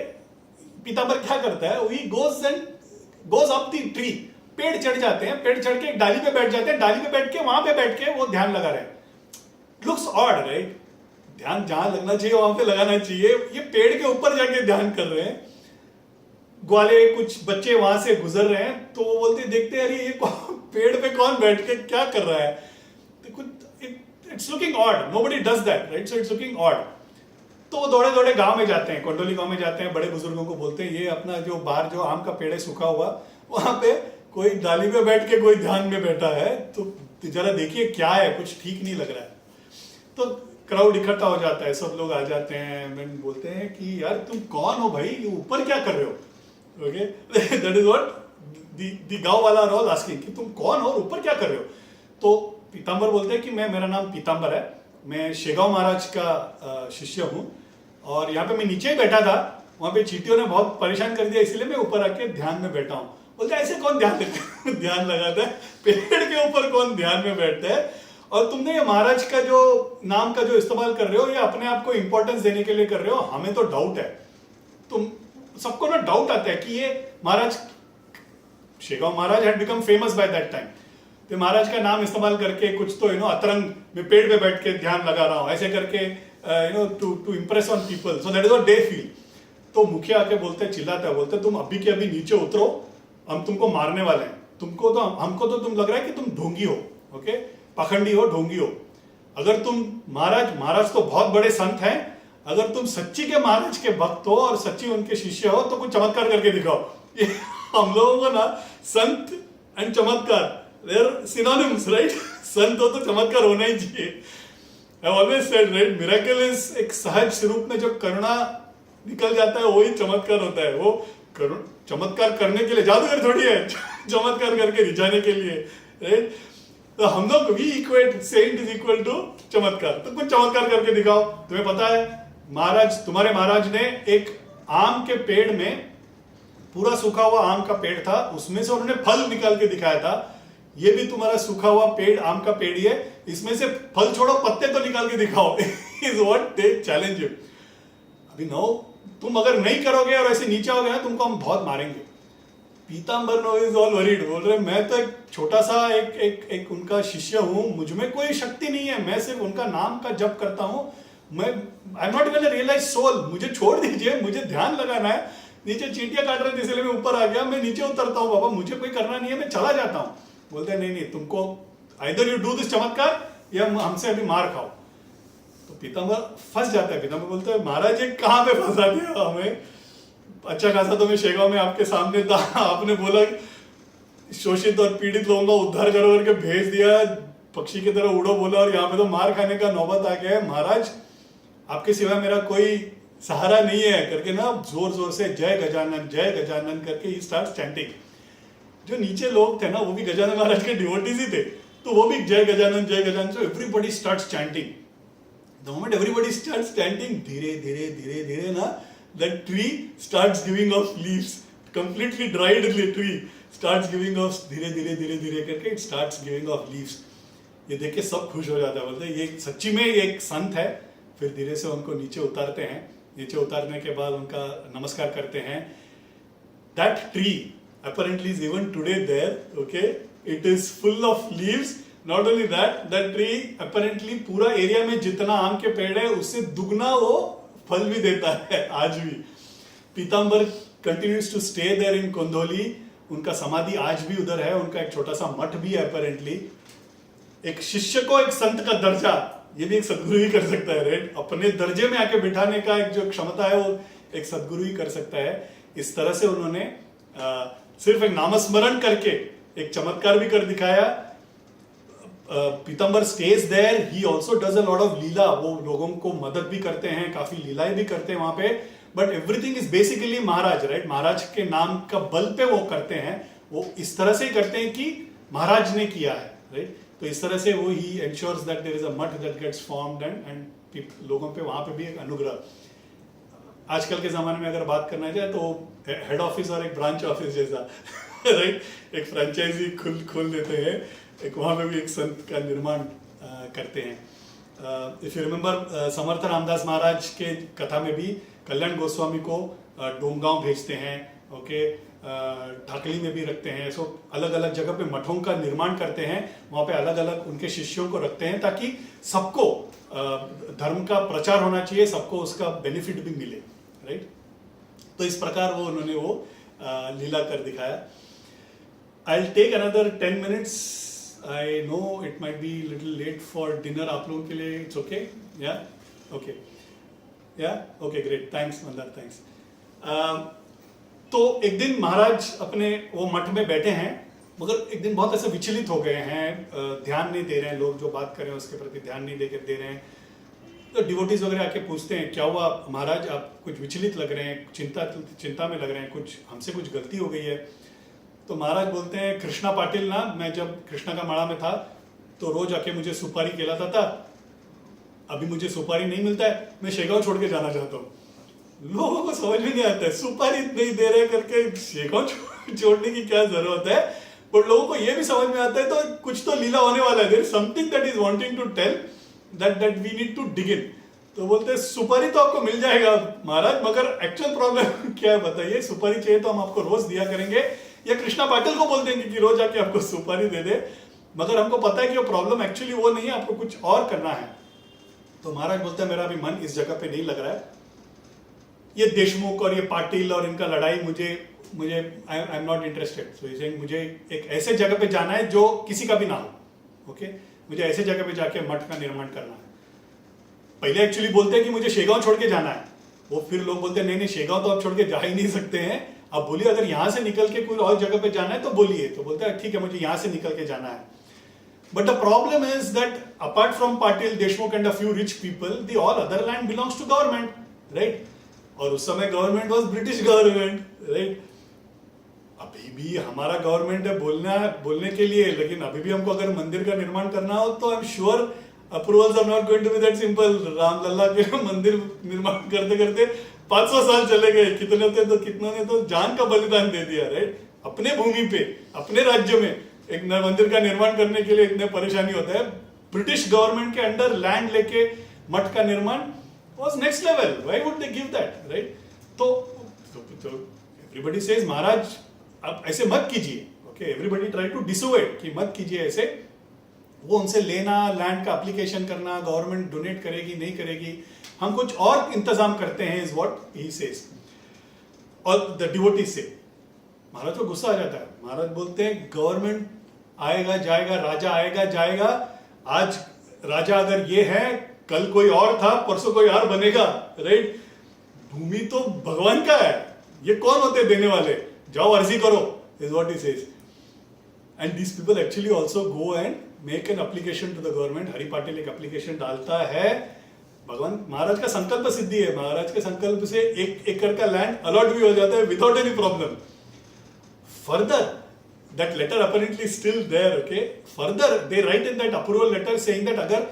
पीताम्बर क्या करता है, he goes up the tree. पेड़ चढ़ जाते हैं, पेड़ चढ़ के एक डाली पे बैठ जाते हैं. डाली पे बैठ के वहां पे बैठ के वो ध्यान लगा रहे हैं. Looks odd, right. ध्यान जहां लगना चाहिए वहां पे लगाना चाहिए. ये पेड़ के ऊपर जाके ध्यान कर रहे हैं. ग्वाले कुछ बच्चे वहां से गुजर रहे हैं, तो वो बोलते देखते अरे ये पेड़ पे कौन बैठ के क्या कर रहा है. It's looking odd, nobody does that, right. So it's looking odd. तो वो दौड़े दौड़े गांव में जाते हैं, कोंडोली गांव में जाते हैं. बड़े बुजुर्गों को बोलते हैं ये अपना जो बाहर जो आम का पेड़ है सूखा हुआ, वहां पे कोई डाली पे बैठ के कोई ध्यान में बैठा है, तो जरा देखिए क्या है, कुछ ठीक नहीं लग रहा है. तो क्राउड इकट्ठा हो जाता है, सब लोग आ जाते हैं. मैं बोलते हैं कि यार तुम कौन हो भाई, ऊपर क्या कर रहे हो. Okay, that is what the गांव वाला आर ऑल आस्किंग कि तुम कौन हो और ऊपर क्या कर रहे हो. तो पीताम्बर बोलते हैं कि मेरा नाम पीताम्बर है, मैं शेगांव महाराज का शिष्य हूँ, और यहाँ पे मैं नीचे ही बैठा था, वहां पे चींटियों ने बहुत परेशान कर दिया, इसलिए मैं ऊपर आके ध्यान में बैठा हूँ. बोलते ऐसे कौन ध्यान लगाता है, पेड़ के ऊपर कौन ध्यान में बैठता है. और तुमने ये महाराज का जो नाम का जो इस्तेमाल कर रहे हो, ये अपने आप को इंपॉर्टेंस देने के लिए कर रहे हो. हमें तो डाउट है, तुम सबको ना डाउट आता है कि ये Maharaj, Shegaon Maharaj had become famous by that time. तो महाराज का नाम इस्तेमाल करके कुछ तो अतरंग में पेड़ पे बैठ के ध्यान लगा रहा हूं, ऐसे करके to impress on people, so that is what they feel. तो मुखिया आके बोलते, चिल्लाता है, बोलते तुम अभी के अभी नीचे उतरो, हम तुमको मारने वाले हैं. तुमको तो हमको तो तुम लग रहा है कि तुम ढोंगी हो, ओके, पाखंडी हो, ढोंगी हो। अगर तुम महाराज तो बहुत बड़े संत हैं, अगर तुम सच्ची के महाराज के भक्त हो और सच्ची उनके शिष्य हो तो कुछ चमत्कार करके दिखाओ। ये हम लोगों को ना संत एंड चमत्कार दे आर सिनोनिम्स, राइट? संत हो तो चमत्कार होना ही चाहिए। I always said, right, miracle is एक सहज रूप में जो करुणा निकल जाता है वही चमत्कार होता है। वो चमत्कार करने के लिए जादूगर थोड़ी है, चमत्कार करके रिझाने के लिए, राइट? तो हम लोग we equate saint is equal to chamatkar. तो कुछ चमत्कार करके दिखाओ। तुम्हें पता है तुम्हारे महाराज ने एक आम के पेड़ में, पूरा सूखा हुआ आम का पेड़ था, उसमें से उन्होंने फल निकाल के दिखाया था। ये भी तुम्हारा सूखा हुआ पेड़, आम का पेड़ ही है, इसमें से फल छोड़ो, पत्ते तो निकाल के दिखाओ। Is what they challenge you. अभी नो, तुम अगर नहीं करोगे और ऐसे नीचे आओगे ना, तुमको हम बहुत मारेंगे। पीताम्बर नो इज ऑल वरीड, बोल रहे मैं तो एक छोटा सा एक उनका शिष्य हूं, मुझ में कोई शक्ति नहीं है, मैं सिर्फ उनका नाम का जप करता हूं, मैं I am not even a realise soul, मुझे छोड़ दीजिए, मुझे ध्यान लगाना है। नीचे चींटियां काट रहे थे इसलिए मैं ऊपर आ गया, मैं नीचे उतरता हूँ बाबा, मुझे कोई करना नहीं है, मैं चला जाता हूँ। बोलते हैं नहीं, तुमको आइदर यू डू दिस चमत्कार या हमसे अभी मार खाओ। तो पीताम्बर फंस जाता है। पीताम्बर बोलते हैं महाराज ये कहाँ पे फंसा दिया हमें, अच्छा खासा तो मैं शेगांव में आपके सामने था, आपने बोला शोषित और पीड़ित लोगों का उद्धार करो करके भेज दिया, पक्षी की तरह उड़ो बोला, और यहाँ पे तो मार खाने का नौबत आ गया है। महाराज आपके सिवा मेरा कोई सहारा नहीं है करके ना जोर जोर से जय गजानन करके ही स्टार्ट चैंटिंग। जो नीचे लोग थे ना वो भी गजानन महाराज के डिवोटीज ही थे, तो वो भी जय Gajanan so everybody starts chanting. The moment everybody starts chanting, धीरे धीरे धीरे धीरे ना the tree starts giving off leaves, completely dried tree starts giving off धीरे धीरे धीरे धीरे करके it starts giving off leaves। ये देख के सब खुश हो जाता है, बोलते हैं ये सच्ची में ये एक संत है। फिर धीरे से उनको नीचे उतारते हैं, नीचे उतारने के बाद उनका नमस्कार करते हैं। That tree apparently is even today there, okay? It is full of leaves. Not only that, that tree apparently पूरा एरिया में जितना आम के पेड़ है उससे दुगना वो फल भी देता है आज भी। Pitambar continues to stay there in Kondholi, उनका समाधि आज भी उधर है, उनका एक छोटा सा मठ भी है अपेरेंटली। एक शिष्य को एक संत का दर्जा, ये भी एक सदगुरु ही कर सकता है, राइट? अपने दर्जे में आके बिठाने का एक जो क्षमता है वो एक सदगुरु ही कर सकता है। इस तरह से उन्होंने सिर्फ एक नामस्मरण करके एक चमत्कार भी कर दिखाया। Pitambar stays there, he also does a lot of leela, वो लोगों को मदद भी करते हैं, काफी लीलाएं भी करते हैं वहां पे, but everything is basically Maharaj, right? Maharaj के नाम का बल पे वो करते हैं, वो इस तरह से ही करते हैं कि महाराज ने किया है, राइट? तो इस तरह से वो ही ensures that there is a math that gets formed and लोगों पे वहां पे भी एक अनुग्रह। आजकल के जमाने में अगर बात करना जाए तो हेड ऑफिस और एक ब्रांच ऑफिस जैसा, राइट? एक फ्रेंचाइजी खोल देते हैं, एक वहां पे भी एक संत का निर्माण करते हैं। If you remember Samarth Ramdas महाराज के कथा में भी कल्याण गोस्वामी को डोमगांव भेजते हैं, ओके, ढाकली में भी रखते हैं। सो अलग अलग जगह पे मठों का निर्माण करते हैं, वहां पे अलग अलग उनके शिष्यों को रखते हैं ताकि सबको धर्म का प्रचार होना चाहिए, सबको उसका बेनिफिट भी मिले, राइट? तो इस प्रकार वो उन्होंने वो लीला कर दिखाया। I'll take another 10 minutes. I know it might be a little late for dinner. आप लोगों के लिए it's okay? Yeah? Okay. Yeah? Okay, great. Thanks, Mandar. Thanks. तो एक दिन महाराज अपने वो मठ में बैठे हैं, मगर एक दिन बहुत ऐसे विचलित हो गए हैं, ध्यान नहीं दे रहे हैं, लोग जो बात कर रहे हैं उसके प्रति ध्यान नहीं दे रहे हैं। तो डिवोटीज वगैरह आके पूछते हैं क्या हुआ महाराज, आप कुछ विचलित लग रहे हैं, चिंता में लग रहे हैं, कुछ हमसे कुछ गलती हो गई है। तो महाराज बोलते हैं कृष्णा पाटिल ना, मैं जब कृष्णा का माड़ा में था तो रोज आके मुझे सुपारी खिलाता था, अभी मुझे सुपारी नहीं मिलता है, मैं शेगांव छोड़ के जाना चाहता हूँ। लोगों को समझ में नहीं आता है सुपारी नहीं दे रहे करके शेगांव छोड़ने की क्या जरूरत है, पर लोगों को ये भी समझ में आता है तो कुछ तो लीला होने वाला है, there is something that is wanting to tell that we need to dig in. तो बोलते हैं सुपारी तो आपको मिल जाएगा महाराज, मगर एक्चुअल प्रॉब्लम क्या है बताइए, सुपारी चाहिए तो हम आपको रोज दिया करेंगे, या कृष्णा पाटिल को बोल देंगे कि रोज आके आपको सुपारी दे दे, मगर हमको पता है कि वो प्रॉब्लम एक्चुअली वो नहीं है, आपको कुछ और करना है। तो महाराज बोलते हैं मेरा अभी मन इस जगह पे नहीं लग रहा है, ये देशमुख और ये पाटिल और इनका लड़ाई मुझे मुझे आई am not interested, so he saying मुझे एक ऐसे जगह पे जाना है जो किसी का भी ना हो, ओके मुझे ऐसे जगह पे जाके मठ का निर्माण करना है। पहले एक्चुअली बोलते हैं कि मुझे शेगांव छोड़ के जाना है, वो फिर लोग बोलते हैं नहीं नहीं शेगांव तो आप छोड़ के जा ही नहीं सकते हैं, आप बोलिए अगर यहां से निकल के कोई और जगह पे जाना है तो बोलिए, तो बोलते हैं ठीक है मुझे यहां से निकल के जाना है। But the problem is that apart from Patil, Deshmukh and a few rich people, the all other land belongs to government, right? और उस समय government was British government, right? अभी भी हमारा गवर्नमेंट है बोलने के लिए, लेकिन अभी भी हमको अगर मंदिर का निर्माण करना हो तो I am sure approvals are not going to be that simple. Ramlalla के मंदिर निर्माण करते करते 500 साल चले गए, कितनों ने तो जान का बलिदान दे दिया, राइट? अपने भूमि पे अपने राज्य में एक मंदिर का निर्माण करने के लिए इतने परेशानी होता है। ब्रिटिश गवर्नमेंट के अंडर लैंड लेके मठ का निर्माण was next level, why would they give that, right? तो एवरीबॉडी सेज महाराज आप ऐसे मत कीजिए, ओके एवरीबॉडी ट्राई टू डिसोएड कि मत कीजिए ऐसे। वो उनसे लेना, लैंड का एप्लीकेशन करना, गवर्नमेंट डोनेट करेगी नहीं करेगी, हम कुछ और इंतजाम करते हैं, इज व्हाट ही सेज। और द डिवोटीज से महाराज को गुस्सा आ जाता है। महाराज बोलते हैं गवर्नमेंट आएगा जाएगा, राजा आएगा जाएगा, आज राजा अगर ये है कल कोई और था, परसों कोई और बनेगा, राइट? भूमि तो भगवान का है, ये कौन होते देने वाले, जाओ अर्जी करो, is what he says. And this people actually also go and make an application to the government. Hari Patil एक एप्लीकेशन डालता है, भगवान महाराज का संकल्प सिद्धि है, महाराज के संकल्प से 1 एकड़ का लैंड अलॉट भी हो जाता है without any problem. Further, that letter apparently still there, okay? Further, they write in that approval letter saying that अगर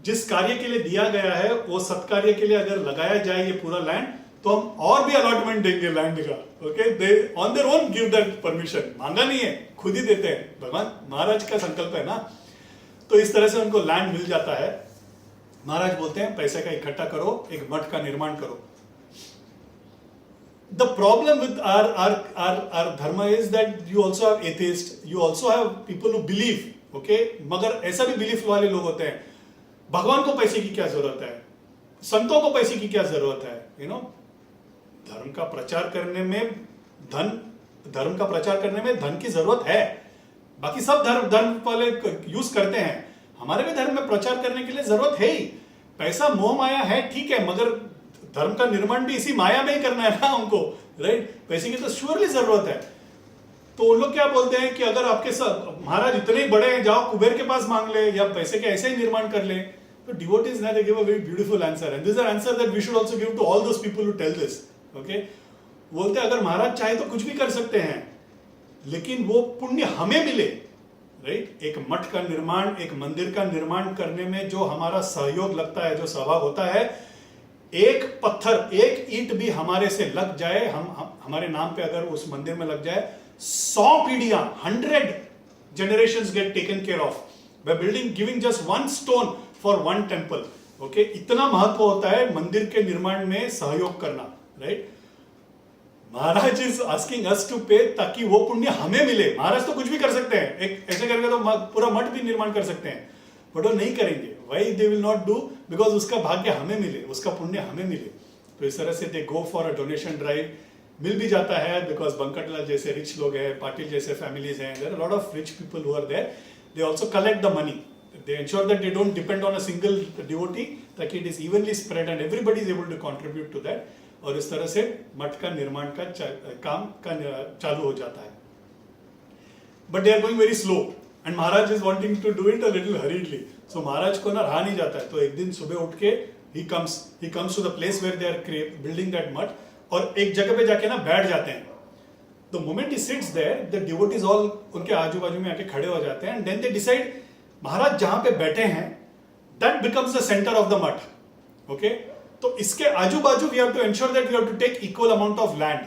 जिस कार्य के लिए दिया गया है वो सत्कार्य के लिए अगर लगाया जाए ये पूरा लैंड, तो हम और भी अलॉटमेंट देंगे लैंड का, okay? They on their own give that permission, मांगा नहीं है, खुद ही देते हैं, भगवान महाराज का संकल्प है ना। तो इस तरह से उनको लैंड मिल जाता है। महाराज बोलते हैं पैसे का इकट्ठा करो, एक मठ का निर्माण करो। The problem with our dharma is that you also have atheists, you also have people who believe, okay? मगर ऐसा भी बिलीफ वाले लोग होते हैं, भगवान को पैसे की क्या जरूरत है, संतों को पैसे की क्या जरूरत है, यू नो? धर्म का प्रचार करने में धन की जरूरत है, बाकी सब धर्म वाले यूज करते हैं, हमारे भी धर्म में प्रचार करने के लिए जरूरत है ही। पैसा मोह माया है ठीक है, मगर धर्म का निर्माण भी इसी माया में ही करना है ना उनको, राइट? पैसे की तो श्योरली जरूरत है। तो उन लोग क्या बोलते हैं कि अगर आपके साथ महाराज इतने बड़े हैं, जाओ कुबेर के पास मांग ले या पैसे के ऐसे ही निर्माण कर ले। तो डिवोटीज ना they give a very beautiful answer, and this is answer that we should also give to all those people who tell this, okay? बोलते हैं अगर महाराज चाहे तो कुछ भी कर सकते हैं, लेकिन वो पुण्य हमें मिले, राइट? एक मठ का निर्माण, एक मंदिर का निर्माण करने में जो हमारा सहयोग लगता है, जो सहभाग होता है, एक पत्थर, एक ईंट भी हमारे से लग जाए, हमारे नाम पे अगर उस मंदिर में लग जाए, 100 पीढ़ियां, 100 generations get taken care of by giving just one stone for one temple, okay? इतना महत्व होता है मंदिर के निर्माण में सहयोग करना, right? Maharaj is asking us to pay ताकि वो पुण्य हमें मिले। महाराज तो कुछ भी कर सकते हैं, एक ऐसे करके तो पूरा मठ भी निर्माण कर सकते हैं, बट वो नहीं करेंगे। Why they will not do? Because उसका भाग्य हमें मिले, उसका पुण्य हमें मिले। तो इस तरह से they go for a donation drive. मिल भी जाता है बिकॉज बंकटलाल जैसे रिच लोग हैं, पाटिल जैसे फैमिलीज हैं, there are lot of rich people who are there. They also collect the money, they ensure that they don't depend on a single devotee, ताकि it is evenly spread and everybody is able to contribute to that. और इस तरह से मठ का निर्माण का काम चालू हो जाता है। But they are going very slow and Maharaj is wanting to do it a little hurriedly. So Maharaj को ना रहा नहीं जाता है, तो एक दिन सुबह उठ के he comes to the place where they are building that mud, और एक जगह पे जाके ना बैठ जाते हैं। The moment he sits there, the devotees all उनके आजू बाजू में आके खड़े हो जाते हैं, and then they decide महाराज जहां पे बैठे हैं that becomes the center of the mud, okay? तो इसके आजू बाजू we have to ensure that we have to take equal amount of land,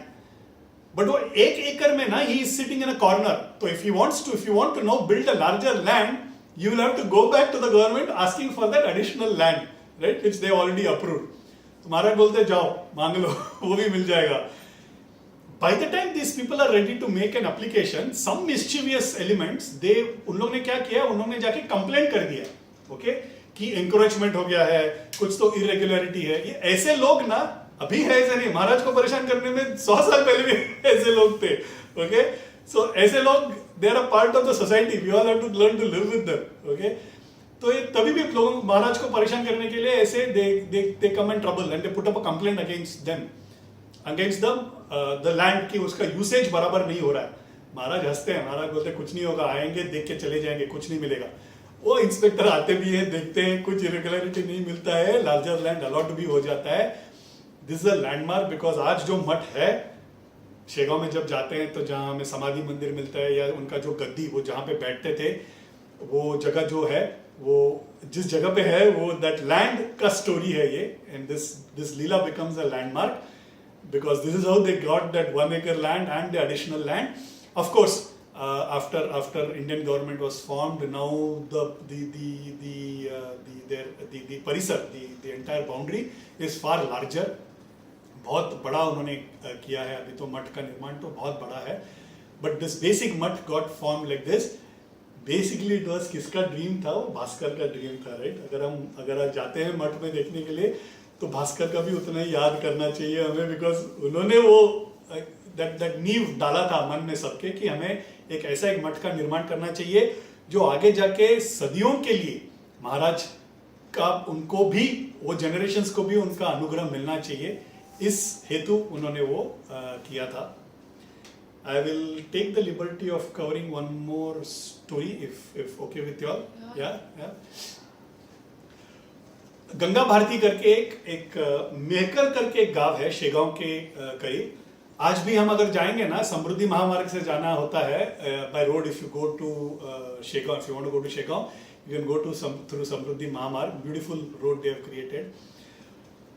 but वो 1 एकड़ में ना he is sitting in a corner. तो if you want to now build a larger land, you will have to go back to the government asking for that additional land, right, which they already approved. तो महाराज बोलते जाओ मांग लो वो भी मिल जाएगा। By the time these people are ready to make an application, some mischievous elements, उन लोग ने क्या किया, उन लोग ने जाके कंप्लेंट कर दिया, ओके, कि एंकरेजमेंट हो गया है, कुछ तो इरेगुलरिटी है। ये ऐसे लोग ना अभी है ऐसे नहीं, महाराज को परेशान करने में 100 साल पहले भी ऐसे लोग थे. ओके, सो ऐसे लोग they are a part of the society, we all have to learn to live with them. Okay, तो ये तभी भी लोग महाराज को परेशान करने के लिए ऐसे they come in trouble and they put up a complaint against them, against the land की उसका यूसेज बराबर नहीं हो रहा है. महाराज हंसते हैं, महाराज बोलते हैं कुछ नहीं होगा, आएंगे देख के चले जाएंगे, कुछ नहीं मिलेगा. वो इंस्पेक्टर आते भी हैं, देखते हैं, कुछ इरेगुलरिटी नहीं मिलता है, लार्जर लैंड अलॉट भी हो जाता है. This is a landmark because आज जो मठ है शेगांव में, जब जाते हैं तो जहाँ हमें समाधि मंदिर मिलता है या उनका जो गद्दी वो जहाँ पे बैठते थे, वो जगह जो है, वो जिस जगह पे है, वो दैट लैंड का स्टोरी है ये. And this Leela becomes a landmark because this is how they got that 1 acre land and the additional land. Of course, after Indian government was formed, now the parisar, the entire boundary is far larger. बहुत बड़ा उन्होंने किया है. अभी तो मठ का निर्माण तो बहुत बड़ा है, but this basic मठ got formed like this. Basically it was किसका ड्रीम था? वो भास्कर का ड्रीम था, राइट? अगर आप जाते हैं मठ में देखने के लिए तो भास्कर का भी उतना ही याद करना चाहिए हमें, बिकॉज उन्होंने वो दैट नींव डाला था मन में सबके कि हमें एक ऐसा एक मठ का निर्माण करना चाहिए जो आगे जाके सदियों के लिए महाराज का, उनको भी, वो जनरेशंस को भी उनका अनुग्रह मिलना चाहिए. इस हेतु उन्होंने वो किया था. I will take the liberty of covering one more story if okay with you all. Yeah. Ganga Bharti करके एक मेहकर करके एक गांव है शेगांव के करीब. आज भी हम अगर जाएंगे ना, समृद्धि महामार्ग से जाना होता है by road. If you go to Shegaon, if you want to go to Shegaon, you can go to through Samruddhi Mahamarg. Beautiful road they have created.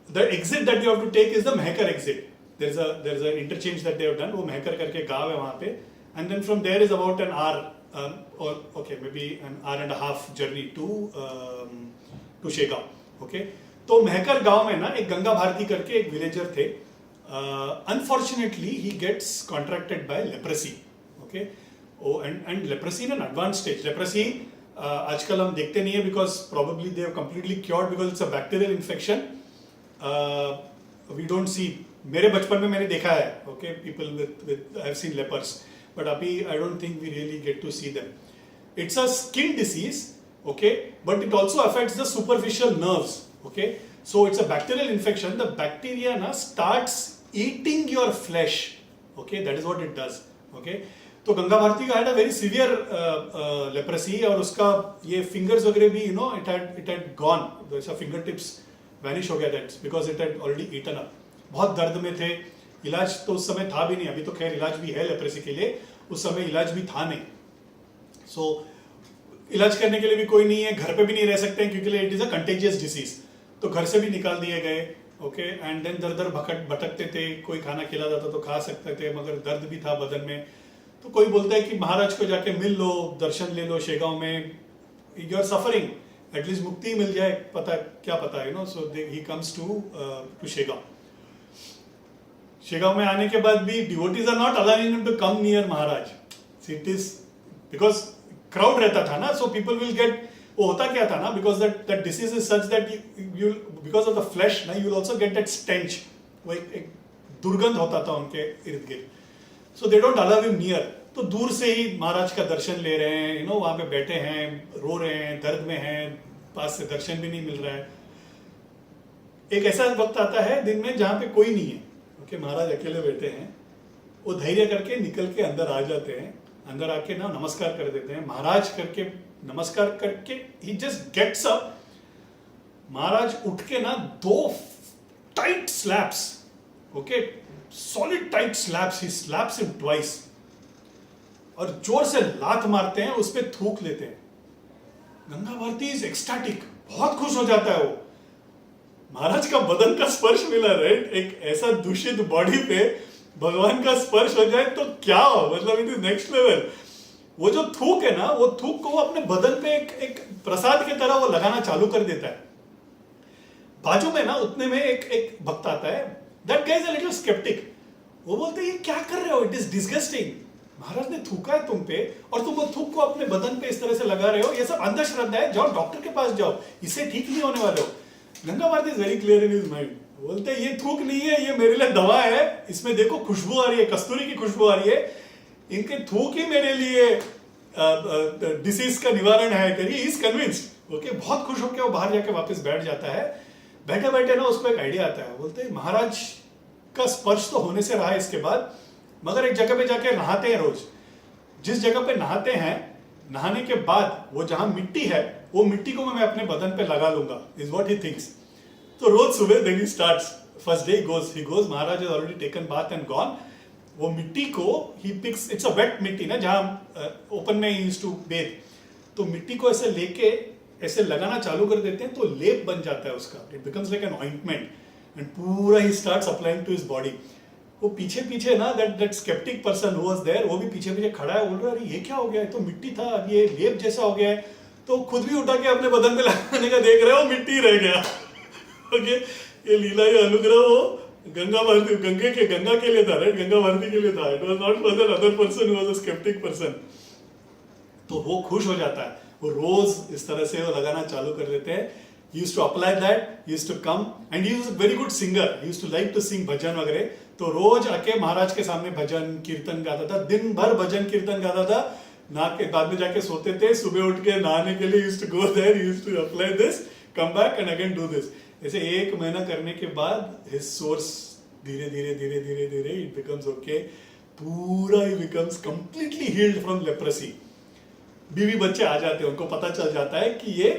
The exit that you have to take is the Mehkar exit. There is a interchange that they have done. वो मेहकर करके गांव है वहां पे. And then from there is about an hour और okay maybe an our and a half journey to Shegaon. Okay, तो मेहकर गांव में ना एक गंगा भारती करके एक विलेजर थे. Unfortunately he gets contracted by leprosy. Okay, and leprosy in an advance stage. Leprosy आजकल हम देखते नहीं है because probably they have completely cured because it's a bacterial infection. We don't see. मेरे बचपन में मैंने देखा है, okay, people with I have seen lepers, but अभी I don't think we really get to see them. It's a skin disease. Okay, but it also affects the superficial nerves. Okay, so it's a bacterial infection. The bacteria na starts eating your flesh. Okay, that is what it does. Okay, तो गंगा भारती का had a very severe leprosy और उसका ये fingers वगैरह भी it had gone. वैसा fingertips vanish हो गया. That's because it had already eaten up. बहुत दर्द में थे. इलाज तो उस समय था भी नहीं. अभी तो खैर इलाज भी है लेप्रेसी के लिए, उस समय इलाज भी था नहीं. So इलाज करने के लिए भी कोई नहीं है, घर पे भी नहीं रह सकते हैं क्योंकि it is a contagious disease. तो घर से भी निकाल दिए गए. ओके, एंड देन दर दर भटकते थे. कोई खाना खिला जाता तो खा सकते थे, मगर दर्द भी था बदन में. तो कोई बोलता है कि महाराज को जाके मिल लो, दर्शन ले लो शेगांव में, यू आर सफरिंग, एटलीस्ट मुक्ति मिल जाए. पता क्या पता है, so he comes to Shegaon. Shegaon में आने के बाद भी devotees are not allowing him to come near Maharaj. It is because crowd रहता था ना, सो पीपल विल गेट. वो होता क्या था ना, because that disease is such that you because of the flesh ना, you will also get that stench. वो एक दुर्गंध होता था उनके इर्द गिर्द. So they don't allow him near. तो दूर से ही महाराज का दर्शन ले रहे हैं, वहां पे बैठे हैं, रो रहे हैं, दर्द में हैं, पास से दर्शन भी नहीं मिल रहा है. एक ऐसा वक्त आता है दिन में जहां पे कोई नहीं है. ओके, महाराज अकेले बैठे हैं. वो धैर्य करके निकल के अंदर आ जाते हैं. अंदर आके ना नमस्कार कर देते हैं. महाराज करके नमस्कार करके ही जस्ट गेट्स अप. महाराज उठ के ना 2 tight slaps, okay, solid tight slaps, he slaps him twice, और जोर से लात मारते हैं, उस पर थूक लेते हैं. गंगा भारती इज एक्सटैटिक, बहुत खुश हो जाता है वो. महाराज का बदन का स्पर्श मिला, राइट? एक ऐसा दूषित बॉडी पे भगवान का स्पर्श हो जाए तो क्या हो, मतलब इट इज नेक्स्ट लेवल. वो जो थूक है ना, वो थूक को वो अपने बदन पे एक प्रसाद की तरह वो लगाना चालू कर देता है. बाजू में ना उतने में एक भक्त आता है. That guy is a little sceptic. वो बोलते हैं ये क्या कर रहे हो, इट इज डिस्गस्टिंग. महाराज ने थूका है तुम पे और तुम वो थूक को अपने बदन पे इस तरह से लगा रहे हो, ये सब अंधश्रद्धा है, जाओ डॉक्टर के पास जाओ, इससे ठीक नहीं होने वाले हो. Ganga Bharati is very clear in his mind. बोलते ये थूक नहीं है, ये मेरे लिए दवा है, इसमें देखो खुशबू आ रही है, कस्तूरी की खुशबू आ रही है, इनके थूक ही मेरे लिए डिसीज का निवारण है। करिए, इज कन्विंस्ड। ओके, बहुत खुश होकर वो बाहर जाके वापस बैठ जाता है। बैठे बैठे ना उसको एक आइडिया आता है, बोलते महाराज का स्पर्श तो होने से रहा है इसके बाद, मगर एक जगह पे जाके नहाते हैं रोज, जिस जगह पे नहाते हैं, नहाने के बाद वो जहां मिट्टी है, वो मिट्टी को मैं अपने बदन पे लगा लूंगा, इज व्हाट ही थिंक्स। तो रोज सुबह then he starts, first day he goes, Maharaj has already taken bath and gone. वो मिट्टी को he picks, it's a wet mitti ना, जहां ओपन में ही यूज्ड टू बेथ, तो मिट्टी को ऐसे लेके ऐसे लगाना चालू कर देते हैं, तो लेप बन जाता है उसका, it becomes like an ointment, and पूरा ही starts applying to his body. वो पीछे पीछे ना that sceptic person who was there, वो भी पीछे पीछे खड़ा है, बोल रहा है अरे ये क्या हो गया है, तो मिट्टी था, अब ये लेप जैसा हो गया है। तो खुद भी उठा के अपने बदन पे लगाने का देख रहे हो, मिट्टी रह गया। ओके, ये लीला, ये अनुग्रह वो गंगा के लिए था, राइट, गंगा भारती के लिए था, it was not for the other person who was a sceptic person. तो वो खुश हो जाता है, वो रोज इस तरह से वो लगाना चालू कर देते हैं। He used to apply that, he used to come, and he was a very good singer, he used to like to sing भजन वगैरह, तो रोज आके महाराज के सामने भजन कीर्तन गाता था, दिन भर भजन कीर्तन गाता था, नहा के बाद में जाके सोते थे, सुबह उठ के नहाने के लिए used to go there, he used to apply this, come back and again do this। ऐसे 1 महीना करने के बाद his source धीरे धीरे it becomes okay, पूरा he becomes completely healed from leprosy। बीवी बच्चे आ जाते हैं, उनको पता चल जाता है कि ये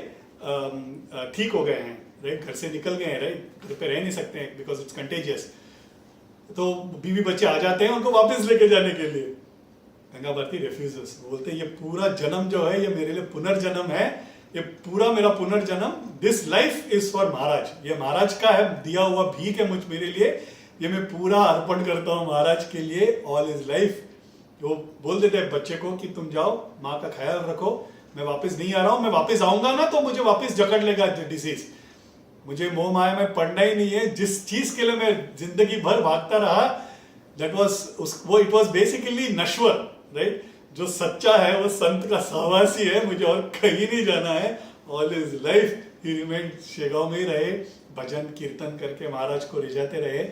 ठीक हो गए हैं, राइट, घर से निकल गए हैं, राइट, घर पे रह नहीं सकते हैं बिकॉज इट्स कंटेजियस। तो बीवी बच्चे आ जाते हैं उनको वापस लेके जाने के लिए, गंगा भारती रिफ्यूजेस, बोलते हैं ये पूरा जन्म जो है ये मेरे लिए पुनर्जन्म है, ये पूरा मेरा पुनर्जन्म, दिस लाइफ इज फॉर महाराज, ये महाराज का है दिया हुआ भीख है मुझ मेरे लिए, ये मैं पूरा अर्पण करता हूँ महाराज के लिए, ऑल इज लाइफ। वो बोल देते हैं बच्चे को कि तुम जाओ, माँ का ख्याल रखो, मैं वापस नहीं आ रहा हूं, मैं वापस आऊंगा ना तो मुझे वापस जकड़ लेगा डिसीज, मुझे मोह माया में पड़ना ही नहीं है। जिस चीज के लिए मैं जिंदगी भर भागता रहा, that was it was basically नश्वर, राइट, जो सच्चा है वो संत का सहवासी है, मुझे और कहीं नहीं जाना है, all is life he remained, Shegaon में ही रहे, भजन कीर्तन करके महाराज को रिझाते रहे।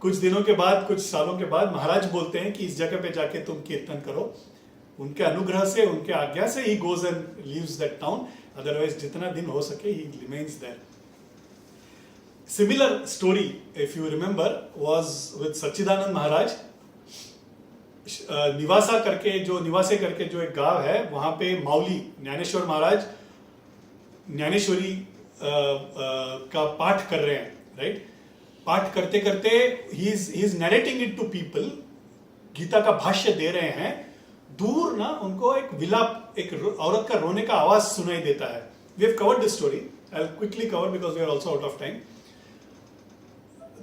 कुछ दिनों के बाद, कुछ सालों के बाद महाराज बोलते हैं कि इस जगह पे जाके तुम कीर्तन करो, उनके अनुग्रह से, उनके आज्ञा से ही goes and leaves that town, otherwise जितना दिन हो सके he remains there. Similar story if you remember was with Sachchidanand Maharaj. निवासा करके जो एक गांव है, वहां पे माउली ज्ञानेश्वर महाराज ज्ञानेश्वरी का पाठ कर रहे हैं, राइट, पाठ करते करते he is narrating it to people, Gita का भाष्य दे रहे हैं, दूर ना उनको एक विलाप, एक औरत का रोने का आवाज सुनाई देता है। We have covered this story, I will quickly cover because we are also out of time.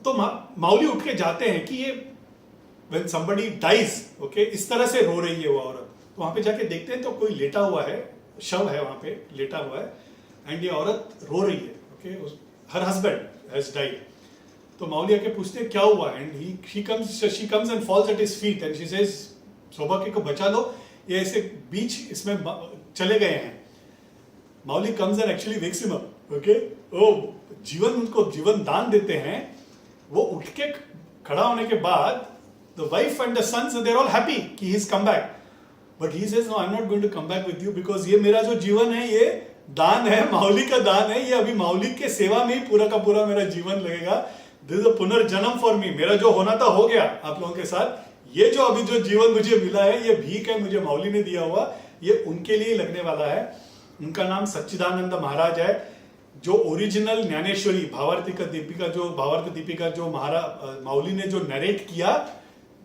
तो माउली उठ के जाते हैं कि ये व्हेन समबडी डाइज, ओके, इस तरह से रो रही है वो औरत, तो वहां पे जाके देखते हैं तो कोई लेटा हुआ है, शव है वहां पे लेटा हुआ है, एंड ये औरत रो रही है, okay, her husband has died. तो माउली आके पूछते हैं क्या हुआ, and she comes and falls at his feet and she says सौभाग्य को बचा लो, ये ऐसे बीच इसमें चले गए हैं। Mauli comes and actually wakes him up, okay, वो उनको जीवन दान देते हैं। वो उठ के खड़ा होने के बाद the wife and the sons they are all happy कि he is come back, but he says no, I am not going to come back with you, because ये मेरा जो जीवन है ये दान है, माउली का दान है, ये अभी माउली के सेवा में ही पूरा का पूरा मेरा जीवन लगेगा। दिस इज अ पुनर्जन्म फॉर मी, मेरा जो होना था हो गया आप लोगों के साथ, ये जो अभी जो जीवन मुझे मिला है ये भीख है मुझे माउली ने दिया हुआ, ये उनके लिए लगने वाला है। उनका नाम सच्चिदानंद महाराज है, जो ओरिजिनल ज्ञानेश्वरी भावार्थ दीपिका जो माउली ने जो नरेट किया,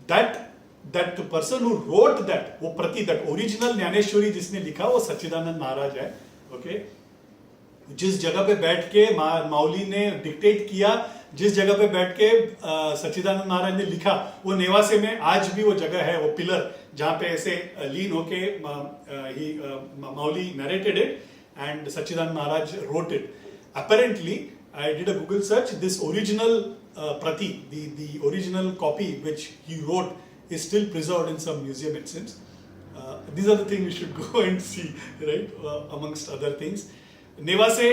that person who wrote that, वो प्रति दैट ओरिजिनल ज्ञानेश्वरी जिसने लिखा वो सच्चिदानंद महाराज है, ओके। जिस जगह पे बैठ के माउली ने डिक्टेट किया, जिस जगह पे बैठ के सच्चिदानंद महाराज ने लिखा, वो नेवासे में आज भी वो जगह है, वो पिलर जहां पे ऐसे लीन होके Mauli narrated it and Sachchidanand Maharaj wrote it. Apparently, I did a Google search, this original prati, the original copy which he wrote is still preserved in some museum, it seems. These are the things we should go and see, right, amongst other things. Nevase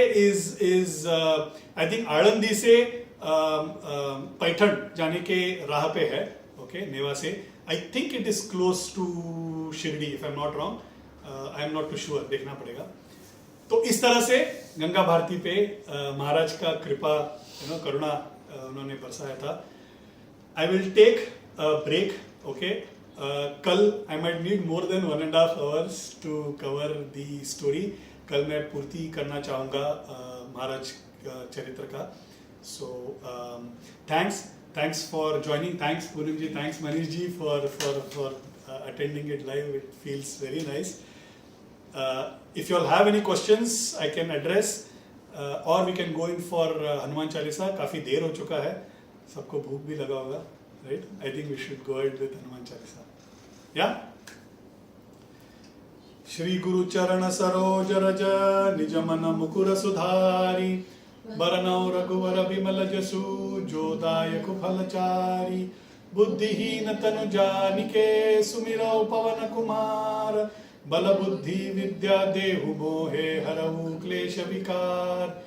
is I think Alandi से पैठण जाने के राह पे है, okay, Neva से। I think it is close to Shirdi, if I am not wrong, I am not too sure, देखना पड़ेगा। तो इस तरह से गंगा भारती पे महाराज का कृपा, करुणा उन्होंने बरसाया था। I will take a break, okay. कल I might need more than 1.5 hours to cover the story. कल मैं पूर्ति करना चाहूँगा महाराज चरित्र का। So thanks for joining, thanks Poonam ji, thanks Manish ji for attending it live. It feels very nice. If you all have any questions, I can address, or we can go in for Hanuman Chalisa. काफी देर हो चुका है, सबको भूख भी लगा होगा, right? I think we should go ahead with Hanuman Chalisa. Yeah. Shri गुरु चरण सरोज रज निज मन मुकुर सुधारी, बरनौ रघुवर बिमल जसु जो दायक फलचारी, बुद्धिहीन तनु जानिके सुमिरौ पवन कुमार, बल बुद्धि विद्या देहु मोहे हरऊ क्लेश विकार।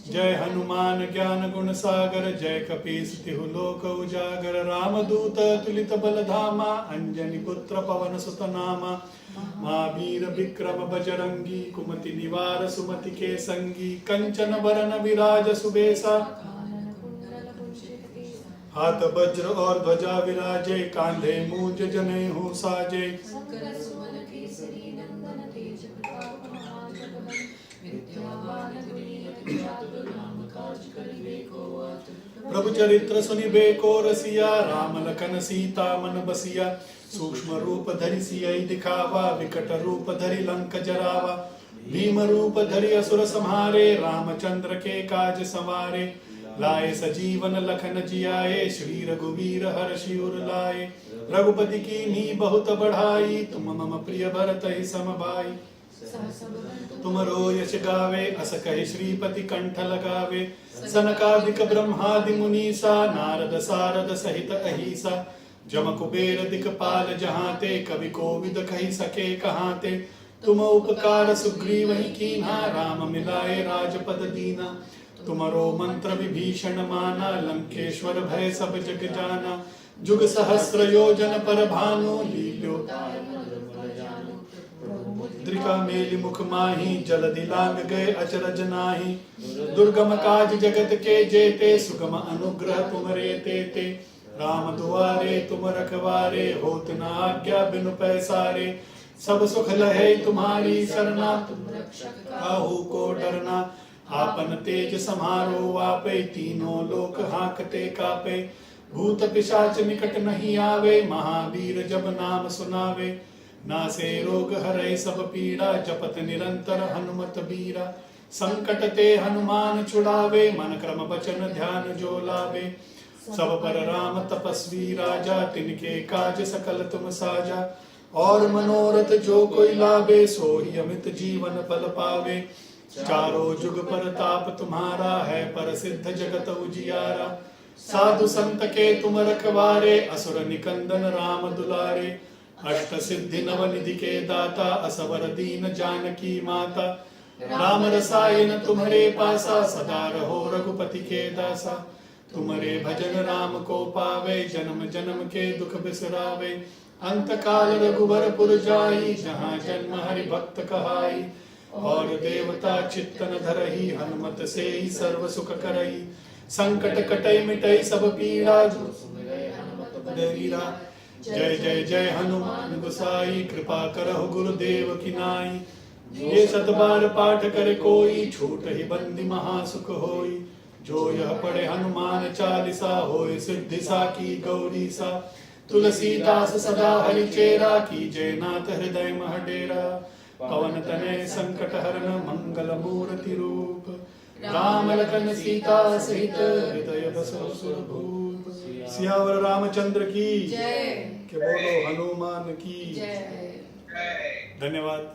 जय हनुमान ज्ञान गुण सागर, जय कपीस तिहु लोक उजागर, रामदूत तुलित बल धामा, अंजनी पुत्र पवन सुत नामा, महावीर विक्रम बजरंगी, कुमति निवार सुमति के संगी, कंचन बरन विराज सुबेसा, हाथ वज्र और ध्वजा विराजे, कांधे मूंज जनेऊ साजे, प्रभु चरित्र सुनिबे को रसिया, राम लखन सीता मन बसिया, सूक्ष्म रूप धरि सियहि दिखावा, विकट रूप धरि लंक जरावा, भीम रूप धरि असुर संहारे, रामचंद्र के काज संवारे, लाए सजीवन लखन जियाए, श्री रघुवीर हर्षि उर लाए, रघुपति कीन्ही बहुत बढ़ाई, तुम मम प्रिय भरत ही सम भाई, तुमरो यश गावे, अस कहि श्रीपति कंठ लगावे, सनकादिक ब्रह्मादि मुनीसा, नारद सारद सहित अहिसा, जम कुबेर दिक्पाल जहाते, कवि कोविद कहि सके कहाते, तुम उपकार सुग्रीव ही कीन्हा, राम मिलाए राजपद दीना, तुमरो मंत्र विभीषण माना, लंकेश्वर भय सब जग जाना, जुग सहस्र योजन पर भानु, लील्यो मुद्रिका मेलि मुख माही, जल दिलांग गए अचरज नाही, दुर्गम काज जगत के जेते, सुगम अनुग्रह तुमरे तेते, राम दुआरे तुम रखवारे, होत न आज्ञा बिनु पैसारे, सब सुख लहे तुम्हारी सरना, तुम रक्षक काहू को डरना, आपन तेज समारो आपे, तीनों लोक हांकते कापे, भूत पिशाच निकट नहीं आवे, महावीर जब नाम सुनावे, नासे रोग हरै सब पीड़ा, जपत निरंतर हनुमत बीरा, संकट ते हनुमान छुड़ावे, मन क्रम वचन ध्यान जो लावे, सब पर राम तपस्वी राजा, तिनके काज सकल तुम साजा, और मनोरथ जो कोई लावे, सोहि अमित जीवन फल पावे, चारों जुग पर ताप तुम्हारा है, पर सिद्ध जगत उजियारा, साधु संत के तुम रखवारे, असुर निकंदन राम दुलारे, अष्ट सिद्धि नव निधि के दाता, असवर दीन जानकी माता, राम रसायन तुम्हारे पासा, सदा रहो रघुपति के दासा, तुम्हारे भजन राम को पावे, जन्म जन्म के दुख बिसरावे, अंत काल रघुवर पुर जाई, जहाँ जन्म हरि भक्त कहाई, और देवता चित्तन धरही, हनुमत से ही सर्व सुख करही, संकट कटै मिटै सब पीड़ा, जो सुमिरै हनुमत बलवीरा, जय जय जय हनुमान गोसाई, कृपा करहु गुरुदेव की नाई, ये सत बार पाठ करे कोई, छूट ही बंदी महासुख होई, जो यह पढ़े हनुमान चालीसा, होय सिद्धि साकी गौरी सा, तुलसीदास सदा हरि चेरा, की जय नाथ हृदय मह डेरा, पवन तनय संकट हरन मंगल मूर्ति रूप, राम लखन सीता सहित हृदय बसो सुरभूप, सियावर रामचंद्र की जय, के बोलो हनुमान की जय। धन्यवाद।